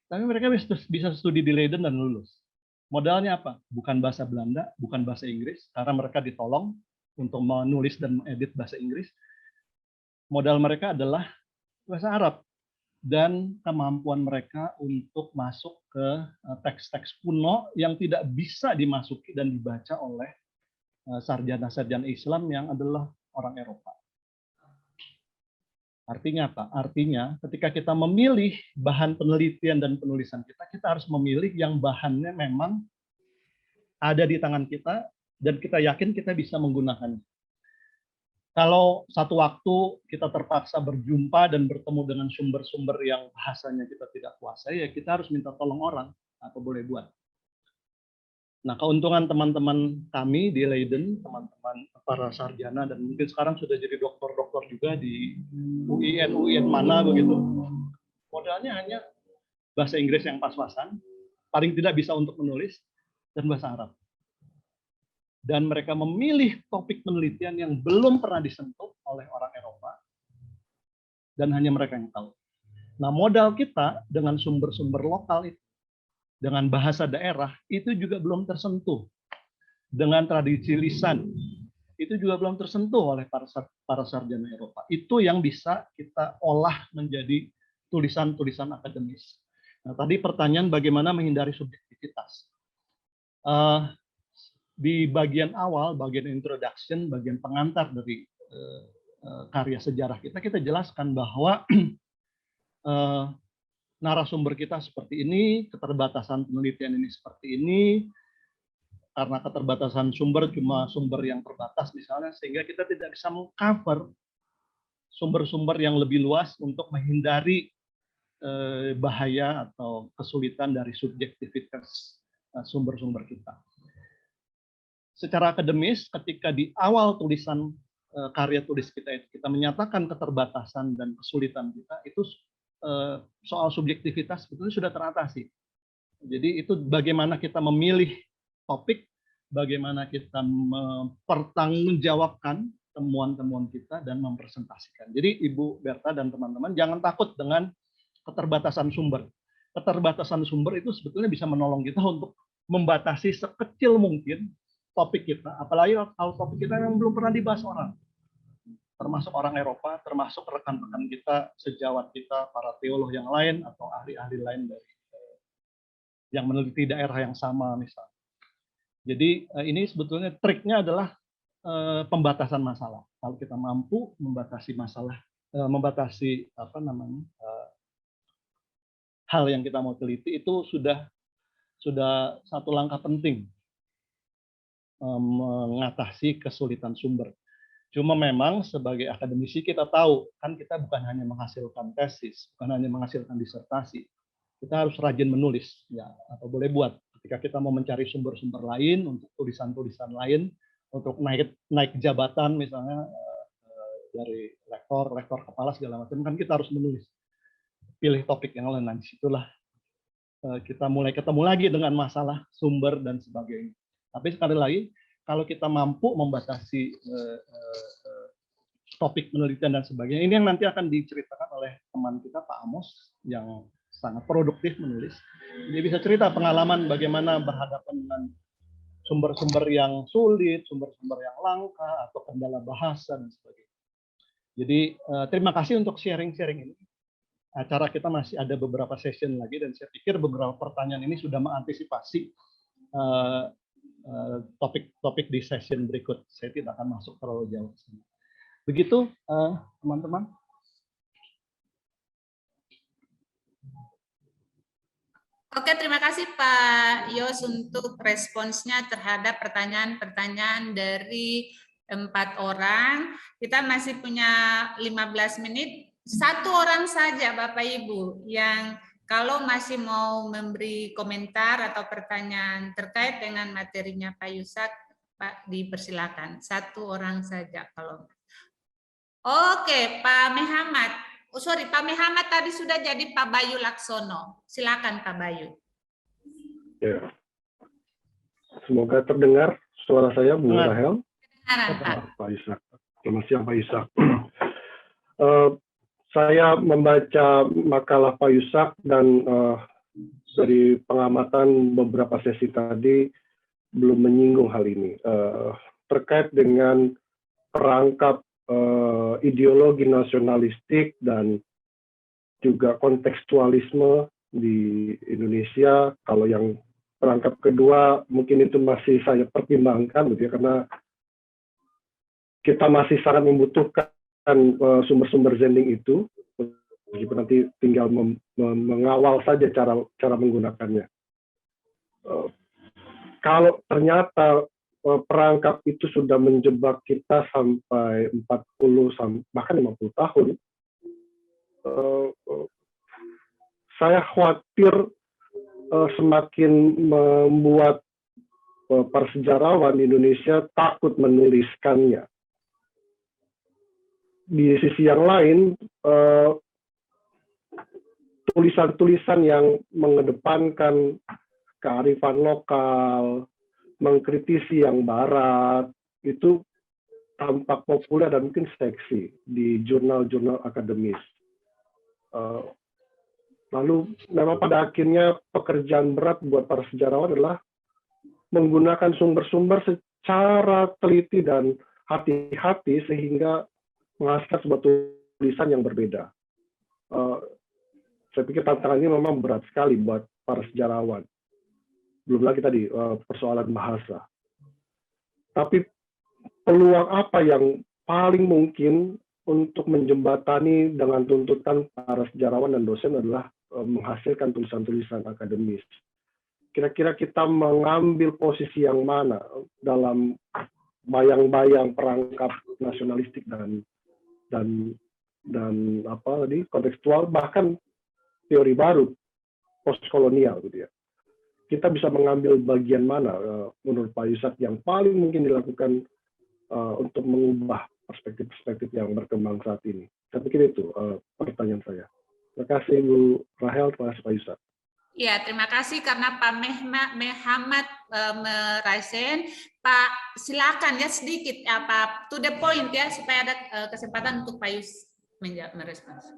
tapi mereka bisa studi di Leiden dan lulus. Modalnya apa? Bukan bahasa Belanda, bukan bahasa Inggris, karena mereka ditolong untuk menulis dan mengedit bahasa Inggris. Modal mereka adalah bahasa Arab dan kemampuan mereka untuk masuk ke teks-teks kuno yang tidak bisa dimasuki dan dibaca oleh sarjana-sarjana Islam yang adalah orang Eropa. Artinya apa? Artinya ketika kita memilih bahan penelitian dan penulisan kita, kita harus memilih yang bahannya memang ada di tangan kita dan kita yakin kita bisa menggunakannya. Kalau satu waktu kita terpaksa berjumpa dan bertemu dengan sumber-sumber yang bahasanya kita tidak kuasai, ya kita harus minta tolong orang, apa boleh buat. Nah, keuntungan teman-teman kami di Leiden, teman-teman para sarjana dan mungkin sekarang sudah jadi dokter-dokter juga di UIN mana begitu. Modalnya hanya bahasa Inggris yang pas-pasan, paling tidak bisa untuk menulis, dan bahasa Arab. Dan mereka memilih topik penelitian yang belum pernah disentuh oleh orang Eropa, dan hanya mereka yang tahu. Nah, modal kita dengan sumber-sumber lokal itu, dengan bahasa daerah, itu juga belum tersentuh. Dengan tradisi lisan, itu juga belum tersentuh oleh para sarjana Eropa. Itu yang bisa kita olah menjadi tulisan-tulisan akademis. Nah, tadi pertanyaan bagaimana menghindari subjektivitas. Di bagian awal, bagian introduction, bagian pengantar dari karya sejarah kita jelaskan bahwa narasumber kita seperti ini, keterbatasan penelitian ini seperti ini, karena keterbatasan sumber cuma sumber yang terbatas misalnya, sehingga kita tidak bisa meng-cover sumber-sumber yang lebih luas untuk menghindari bahaya atau kesulitan dari subjektivitas sumber-sumber kita. Secara akademis, ketika di awal tulisan karya tulis kita itu kita menyatakan keterbatasan dan kesulitan kita, itu soal subjektivitas sebetulnya sudah teratasi. Jadi itu bagaimana kita memilih topik, bagaimana kita mempertanggungjawabkan temuan-temuan kita dan mempresentasikan. Jadi Ibu Berta dan teman-teman jangan takut dengan keterbatasan sumber. Keterbatasan sumber itu sebetulnya bisa menolong kita untuk membatasi sekecil mungkin topik kita, apalagi kalau topik kita yang belum pernah dibahas orang. Termasuk orang Eropa, termasuk rekan-rekan kita, sejawat kita, para teolog yang lain, atau ahli-ahli lain dari yang meneliti daerah yang sama misalnya. Jadi ini sebetulnya triknya adalah pembatasan masalah. Kalau kita mampu membatasi masalah, membatasi hal yang kita mau teliti, itu sudah satu langkah penting mengatasi kesulitan sumber. Cuma memang sebagai akademisi kita tahu, kan kita bukan hanya menghasilkan tesis, bukan hanya menghasilkan disertasi. Kita harus rajin menulis, ya, atau boleh buat. Ketika kita mau mencari sumber-sumber lain, untuk tulisan-tulisan lain, untuk naik jabatan misalnya, dari rektor kepala segala macam, kan kita harus menulis, pilih topik yang lain. Nah, disitulah kita mulai ketemu lagi dengan masalah sumber dan sebagainya. Tapi sekali lagi, kalau kita mampu membatasi topik penelitian dan sebagainya, ini yang nanti akan diceritakan oleh teman kita Pak Amos yang sangat produktif menulis. Dia bisa cerita pengalaman bagaimana berhadapan dengan sumber-sumber yang sulit, sumber-sumber yang langka, atau kendala bahasa dan sebagainya. Jadi terima kasih untuk sharing-sharing ini. Acara kita masih ada beberapa session lagi, dan saya pikir beberapa pertanyaan ini sudah mengantisipasi topik-topik di session berikut. Saya tidak akan masuk terlalu jauh. Begitu, teman-teman.
Oke, terima kasih Pak Yos untuk responsnya terhadap pertanyaan-pertanyaan dari 4 orang. Kita masih punya 15 menit. 1 orang saja Bapak Ibu yang kalau masih mau memberi komentar atau pertanyaan terkait dengan materinya Pak Yusak, Pak, dipersilakan. 1 orang saja kalau. Oke, Pak Mehamat. Oh, sorry, Pak Mehamat tadi sudah jadi Pak Bayu Laksono. Silakan Pak Bayu.
Ya. Semoga terdengar suara saya, Bu Rahel. Pak Ishak. Selamat siang Pak Ishak. Saya membaca makalah Pak Yusak dan dari pengamatan beberapa sesi tadi belum menyinggung hal ini. Terkait dengan perangkap ideologi nasionalistik dan juga kontekstualisme di Indonesia. Kalau yang perangkap kedua mungkin itu masih saya pertimbangkan, gitu ya, karena kita masih sangat membutuhkan sumber-sumber zending itu, meskipun nanti tinggal mengawal saja cara menggunakannya. Kalau ternyata perangkap itu sudah menjebak kita sampai 40 bahkan 50 tahun, saya khawatir semakin membuat para sejarawan di Indonesia takut menuliskannya. Di sisi yang lain, tulisan-tulisan yang mengedepankan kearifan lokal, mengkritisi yang barat, itu tampak populer dan mungkin seksi di jurnal-jurnal akademis. Lalu memang pada akhirnya pekerjaan berat buat para sejarawan adalah menggunakan sumber-sumber secara teliti dan hati-hati sehingga menghasilkan sebuah tulisan yang berbeda. Saya pikir tantangan ini memang berat sekali buat para sejarawan. Belum lagi tadi persoalan bahasa. Tapi peluang apa yang paling mungkin untuk menjembatani dengan tuntutan para sejarawan dan dosen adalah menghasilkan tulisan-tulisan akademis. Kira-kira kita mengambil posisi yang mana dalam bayang-bayang perangkap nasionalistik dan apa tadi kontekstual, bahkan teori baru postkolonial, gitu ya. Kita bisa mengambil bagian mana menurut Pak Yusak yang paling mungkin dilakukan untuk mengubah perspektif-perspektif yang berkembang saat ini. Saya pikir itu pertanyaan saya. Terima kasih Bu Rahel, terima kasih Pak Yusak.
Ya, terima kasih karena Pak Mehamat meraisen. Pak, silakan ya sedikit apa to the point ya supaya ada kesempatan untuk Pak Yus merespons.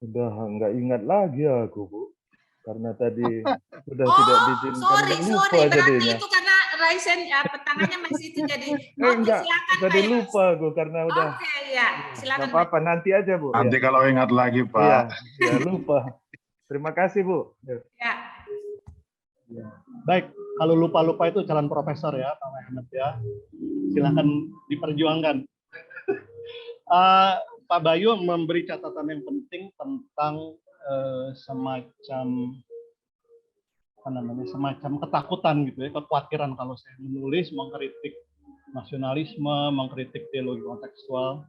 Udah nggak ingat lagi aku, Bu. Karena tadi sudah tidak diizinkan.
Sorry, berarti
jadinya.
itu karena Raisen tangannya masih itu jadi.
Enggak, jadi lupa aku karena udah.
Oke, ya, silakan.
Nggak apa-apa, nanti aja Bu.
Nanti kalau ingat lagi Pak.
Ya lupa. Terima kasih Bu.
Ya.
Baik, kalau lupa-lupa itu calon profesor ya, Pak Ahmad ya. Silakan diperjuangkan. Pak Bayu memberi catatan yang penting tentang semacam ketakutan gitu ya, kekhawatiran kalau saya menulis mengkritik nasionalisme, mengkritik teologi kontekstual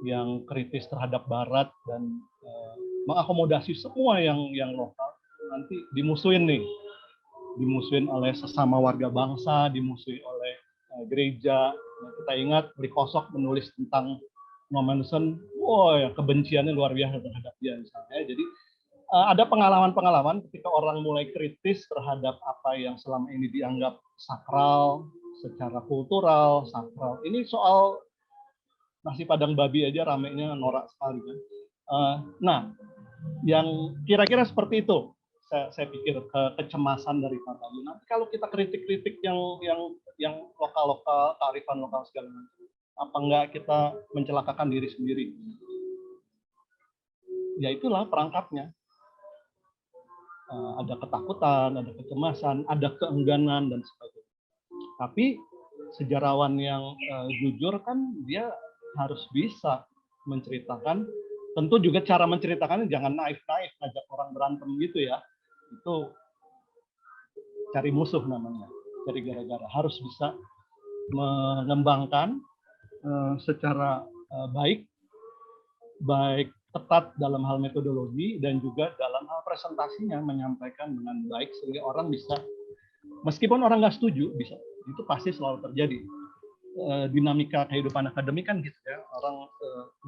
yang kritis terhadap Barat dan mengakomodasi semua yang lokal, nanti dimusuhin oleh sesama warga bangsa, dimusuhin oleh gereja, Kita ingat Lee Kosok menulis tentang Nommensen, wah ya kebenciannya luar biasa terhadap dia misalnya. Jadi ada pengalaman-pengalaman ketika orang mulai kritis terhadap apa yang selama ini dianggap sakral, secara kultural, sakral. Ini soal nasi padang babi aja ramenya norak sekali kan. Nah, yang kira-kira seperti itu, saya pikir kecemasan dari Pak Bayu. Nanti kalau kita kritik-kritik yang lokal-lokal, kearifan lokal segala macam, apa enggak kita mencelakakan diri sendiri? Ya itulah perangkapnya. Ada ketakutan, ada kecemasan, ada keengganan dan sebagainya. Tapi sejarawan yang jujur kan dia harus bisa menceritakan. Tentu juga cara menceritakannya jangan naif-naif ngajak orang berantem gitu ya. Itu cari musuh namanya, cari gara-gara. Harus bisa mengembangkan secara baik tepat dalam hal metodologi dan juga dalam hal presentasinya menyampaikan dengan baik sehingga orang bisa, meskipun orang nggak setuju, bisa, itu pasti selalu terjadi. Dinamika kehidupan akademik kan gitu ya, orang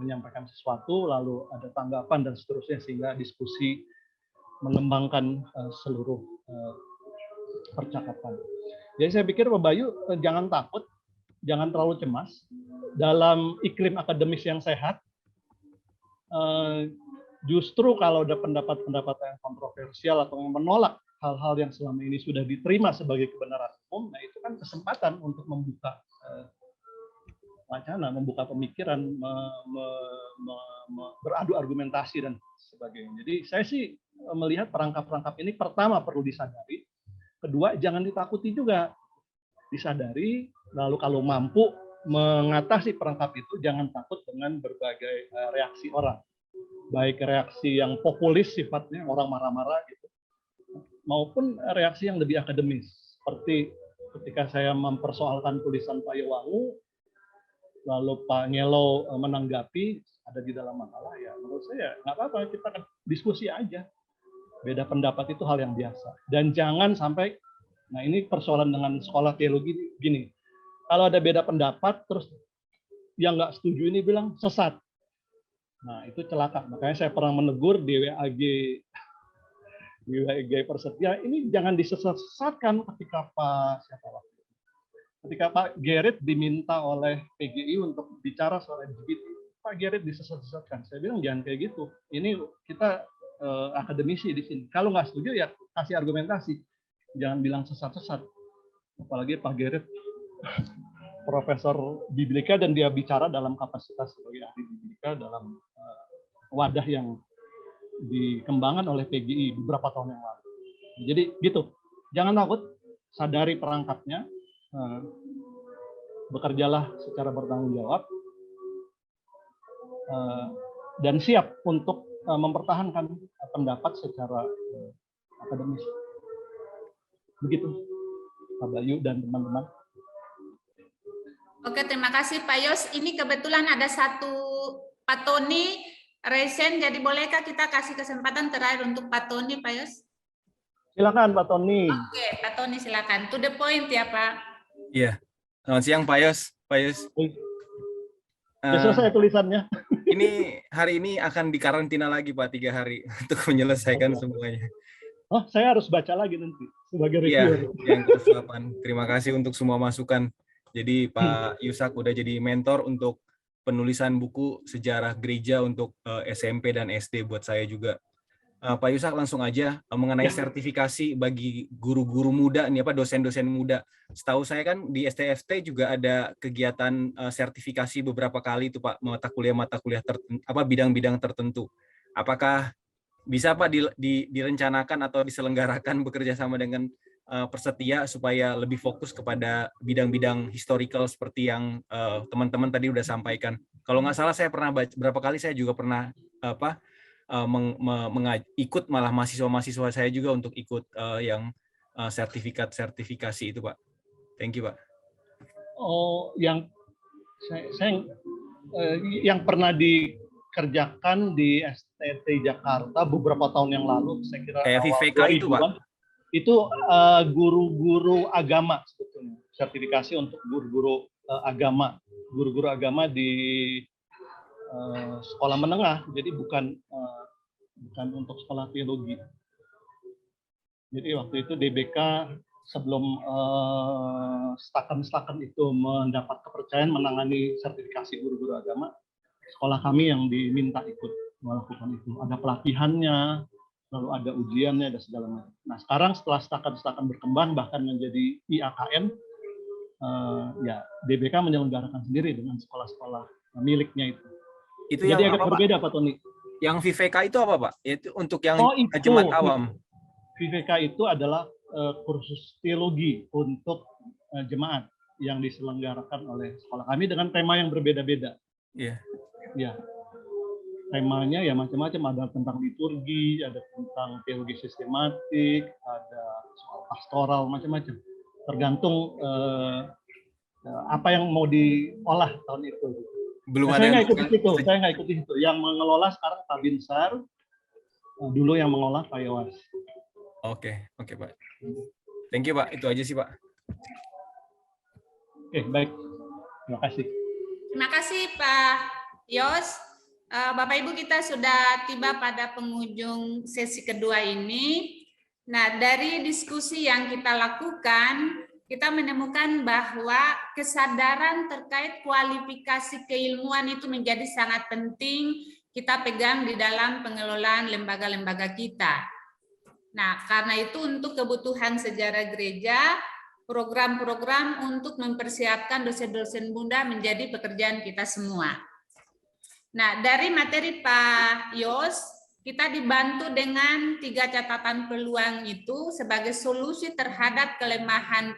menyampaikan sesuatu lalu ada tanggapan dan seterusnya sehingga diskusi mengembangkan seluruh percakapan. Jadi saya pikir Pak Bayu jangan takut, jangan terlalu cemas dalam iklim akademis yang sehat. Justru kalau ada pendapat-pendapat yang kontroversial atau yang menolak hal-hal yang selama ini sudah diterima sebagai kebenaran umum, nah itu kan kesempatan untuk membuka wacana, membuka pemikiran, beradu argumentasi dan sebagainya. Jadi saya sih melihat perangkap-perangkap ini pertama perlu disadari, kedua jangan ditakuti juga, disadari, lalu kalau mampu mengatasi perangkap itu jangan takut dengan berbagai reaksi orang, baik reaksi yang populis sifatnya orang marah-marah gitu, maupun reaksi yang lebih akademis seperti ketika saya mempersoalkan tulisan Pak Yewangu lalu Pak Ngelo menanggapi ada di dalam makalah, ya menurut saya nggak apa-apa, kita kan diskusi aja, beda pendapat itu hal yang biasa dan jangan sampai, nah ini persoalan dengan sekolah teologi gini. Kalau ada beda pendapat, terus yang nggak setuju ini bilang sesat. Nah, itu celaka. Makanya saya pernah menegur di WAG Persetia, ini jangan disesatkan ketika Pak Gerrit diminta oleh PGI untuk bicara soal LGBT. Pak Gerrit disesatkan. Saya bilang jangan kayak gitu. Ini kita akademisi di sini. Kalau nggak setuju, ya kasih argumentasi. Jangan bilang sesat-sesat. Apalagi Pak Gerrit Profesor Biblika dan dia bicara dalam kapasitas sebagai ahli Biblika dalam wadah yang dikembangkan oleh PGI beberapa tahun yang lalu. Jadi gitu, jangan takut, sadari perangkapnya, bekerjalah secara bertanggung jawab, dan siap untuk mempertahankan pendapat secara akademis. Begitu, Pak Bayu dan teman-teman.
Oke, terima kasih Pak Yos. Ini kebetulan ada satu Pak Tony resen, jadi bolehkah kita kasih kesempatan terakhir untuk Pak Tony, Pak Yos?
Silakan Pak Tony.
Oke, Pak Tony silakan. To the point ya Pak.
Iya. Selamat siang Pak Yos. Pak Yos.
Selesai tulisannya.
Ini hari ini akan dikarantina lagi Pak 3 hari untuk menyelesaikan semuanya.
Oh, saya harus baca lagi nanti sebagai
Iya,
reviewer.
yang ke-8. Terima kasih untuk semua masukan. Jadi Pak Yusak udah jadi mentor untuk penulisan buku sejarah gereja untuk SMP dan SD buat saya juga. Pak Yusak langsung aja mengenai sertifikasi bagi guru-guru muda nih, dosen-dosen muda. Setahu saya kan di STFT juga ada kegiatan sertifikasi beberapa kali itu Pak, mata kuliah bidang-bidang tertentu. Apakah bisa Pak direncanakan atau diselenggarakan bekerja sama dengan Persetia supaya lebih fokus kepada bidang-bidang historical seperti yang teman-teman tadi udah sampaikan. Kalau nggak salah saya pernah baca, berapa kali saya juga pernah ikut malah mahasiswa-mahasiswa saya juga untuk ikut yang sertifikasi itu Pak. Thank you Pak.
Oh, yang yang pernah dikerjakan di STT Jakarta beberapa tahun yang lalu, saya kira
VVK itu Pak.
Itu guru-guru agama sebetulnya, sertifikasi untuk guru-guru agama, guru-guru agama di sekolah menengah, jadi bukan untuk sekolah teologi. Jadi waktu itu DBK sebelum staken itu mendapat kepercayaan menangani sertifikasi guru-guru agama, sekolah kami yang diminta ikut melakukan itu. Ada pelatihannya, lalu ada ujiannya, ada segala macam. Nah sekarang setelah staken berkembang bahkan menjadi IAKN, ya DBK menyelenggarakan sendiri dengan sekolah-sekolah miliknya itu.
Itu
jadi
yang
agak
apa,
berbeda
Pak?
Pak Tony.
Yang VVK itu apa Pak? Itu untuk yang
itu,
jemaat awam.
VVK itu adalah kursus teologi untuk jemaat yang diselenggarakan oleh sekolah kami dengan tema yang berbeda-beda.
Iya.
Ya. Temanya ya macam-macam, ada tentang liturgi, ada tentang teologi sistematik, ada soal pastoral, macam-macam. Tergantung apa yang mau diolah tahun itu.
Belum
Nah,
ada
saya
yang
nggak ikut di situ, saya nggak ikut di situ. Yang mengelola sekarang Pak Binsar, dulu yang mengelola Pak Yowas.
Oke, Pak. Thank you Pak, itu aja sih Pak.
Oke, baik. Terima kasih.
Terima kasih Pak Yos. Bapak Ibu, kita sudah tiba pada penghujung sesi kedua ini. Nah, dari diskusi yang kita lakukan, kita menemukan bahwa kesadaran terkait kualifikasi keilmuan itu menjadi sangat penting kita pegang di dalam pengelolaan lembaga-lembaga kita. Nah, karena itu untuk kebutuhan sejarah gereja, program-program untuk mempersiapkan dosen-dosen muda menjadi pekerjaan kita semua. Nah, dari materi Pak Yos, kita dibantu dengan 3 catatan peluang itu sebagai solusi terhadap kelemahan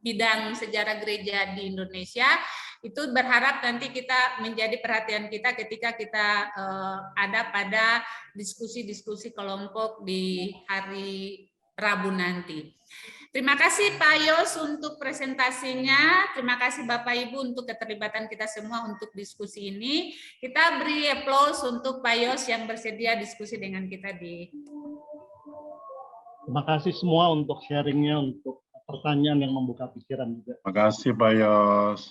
bidang sejarah gereja di Indonesia. Itu berharap nanti kita menjadi perhatian kita ketika kita ada pada diskusi-diskusi kelompok di hari Rabu nanti. Terima kasih Pak Yos untuk presentasinya. Terima kasih Bapak Ibu untuk keterlibatan kita semua untuk diskusi ini. Kita beri aplaus untuk Pak Yos yang bersedia diskusi dengan kita di.
Terima kasih semua untuk sharingnya, untuk pertanyaan yang membuka pikiran juga.
Terima kasih Pak Yos.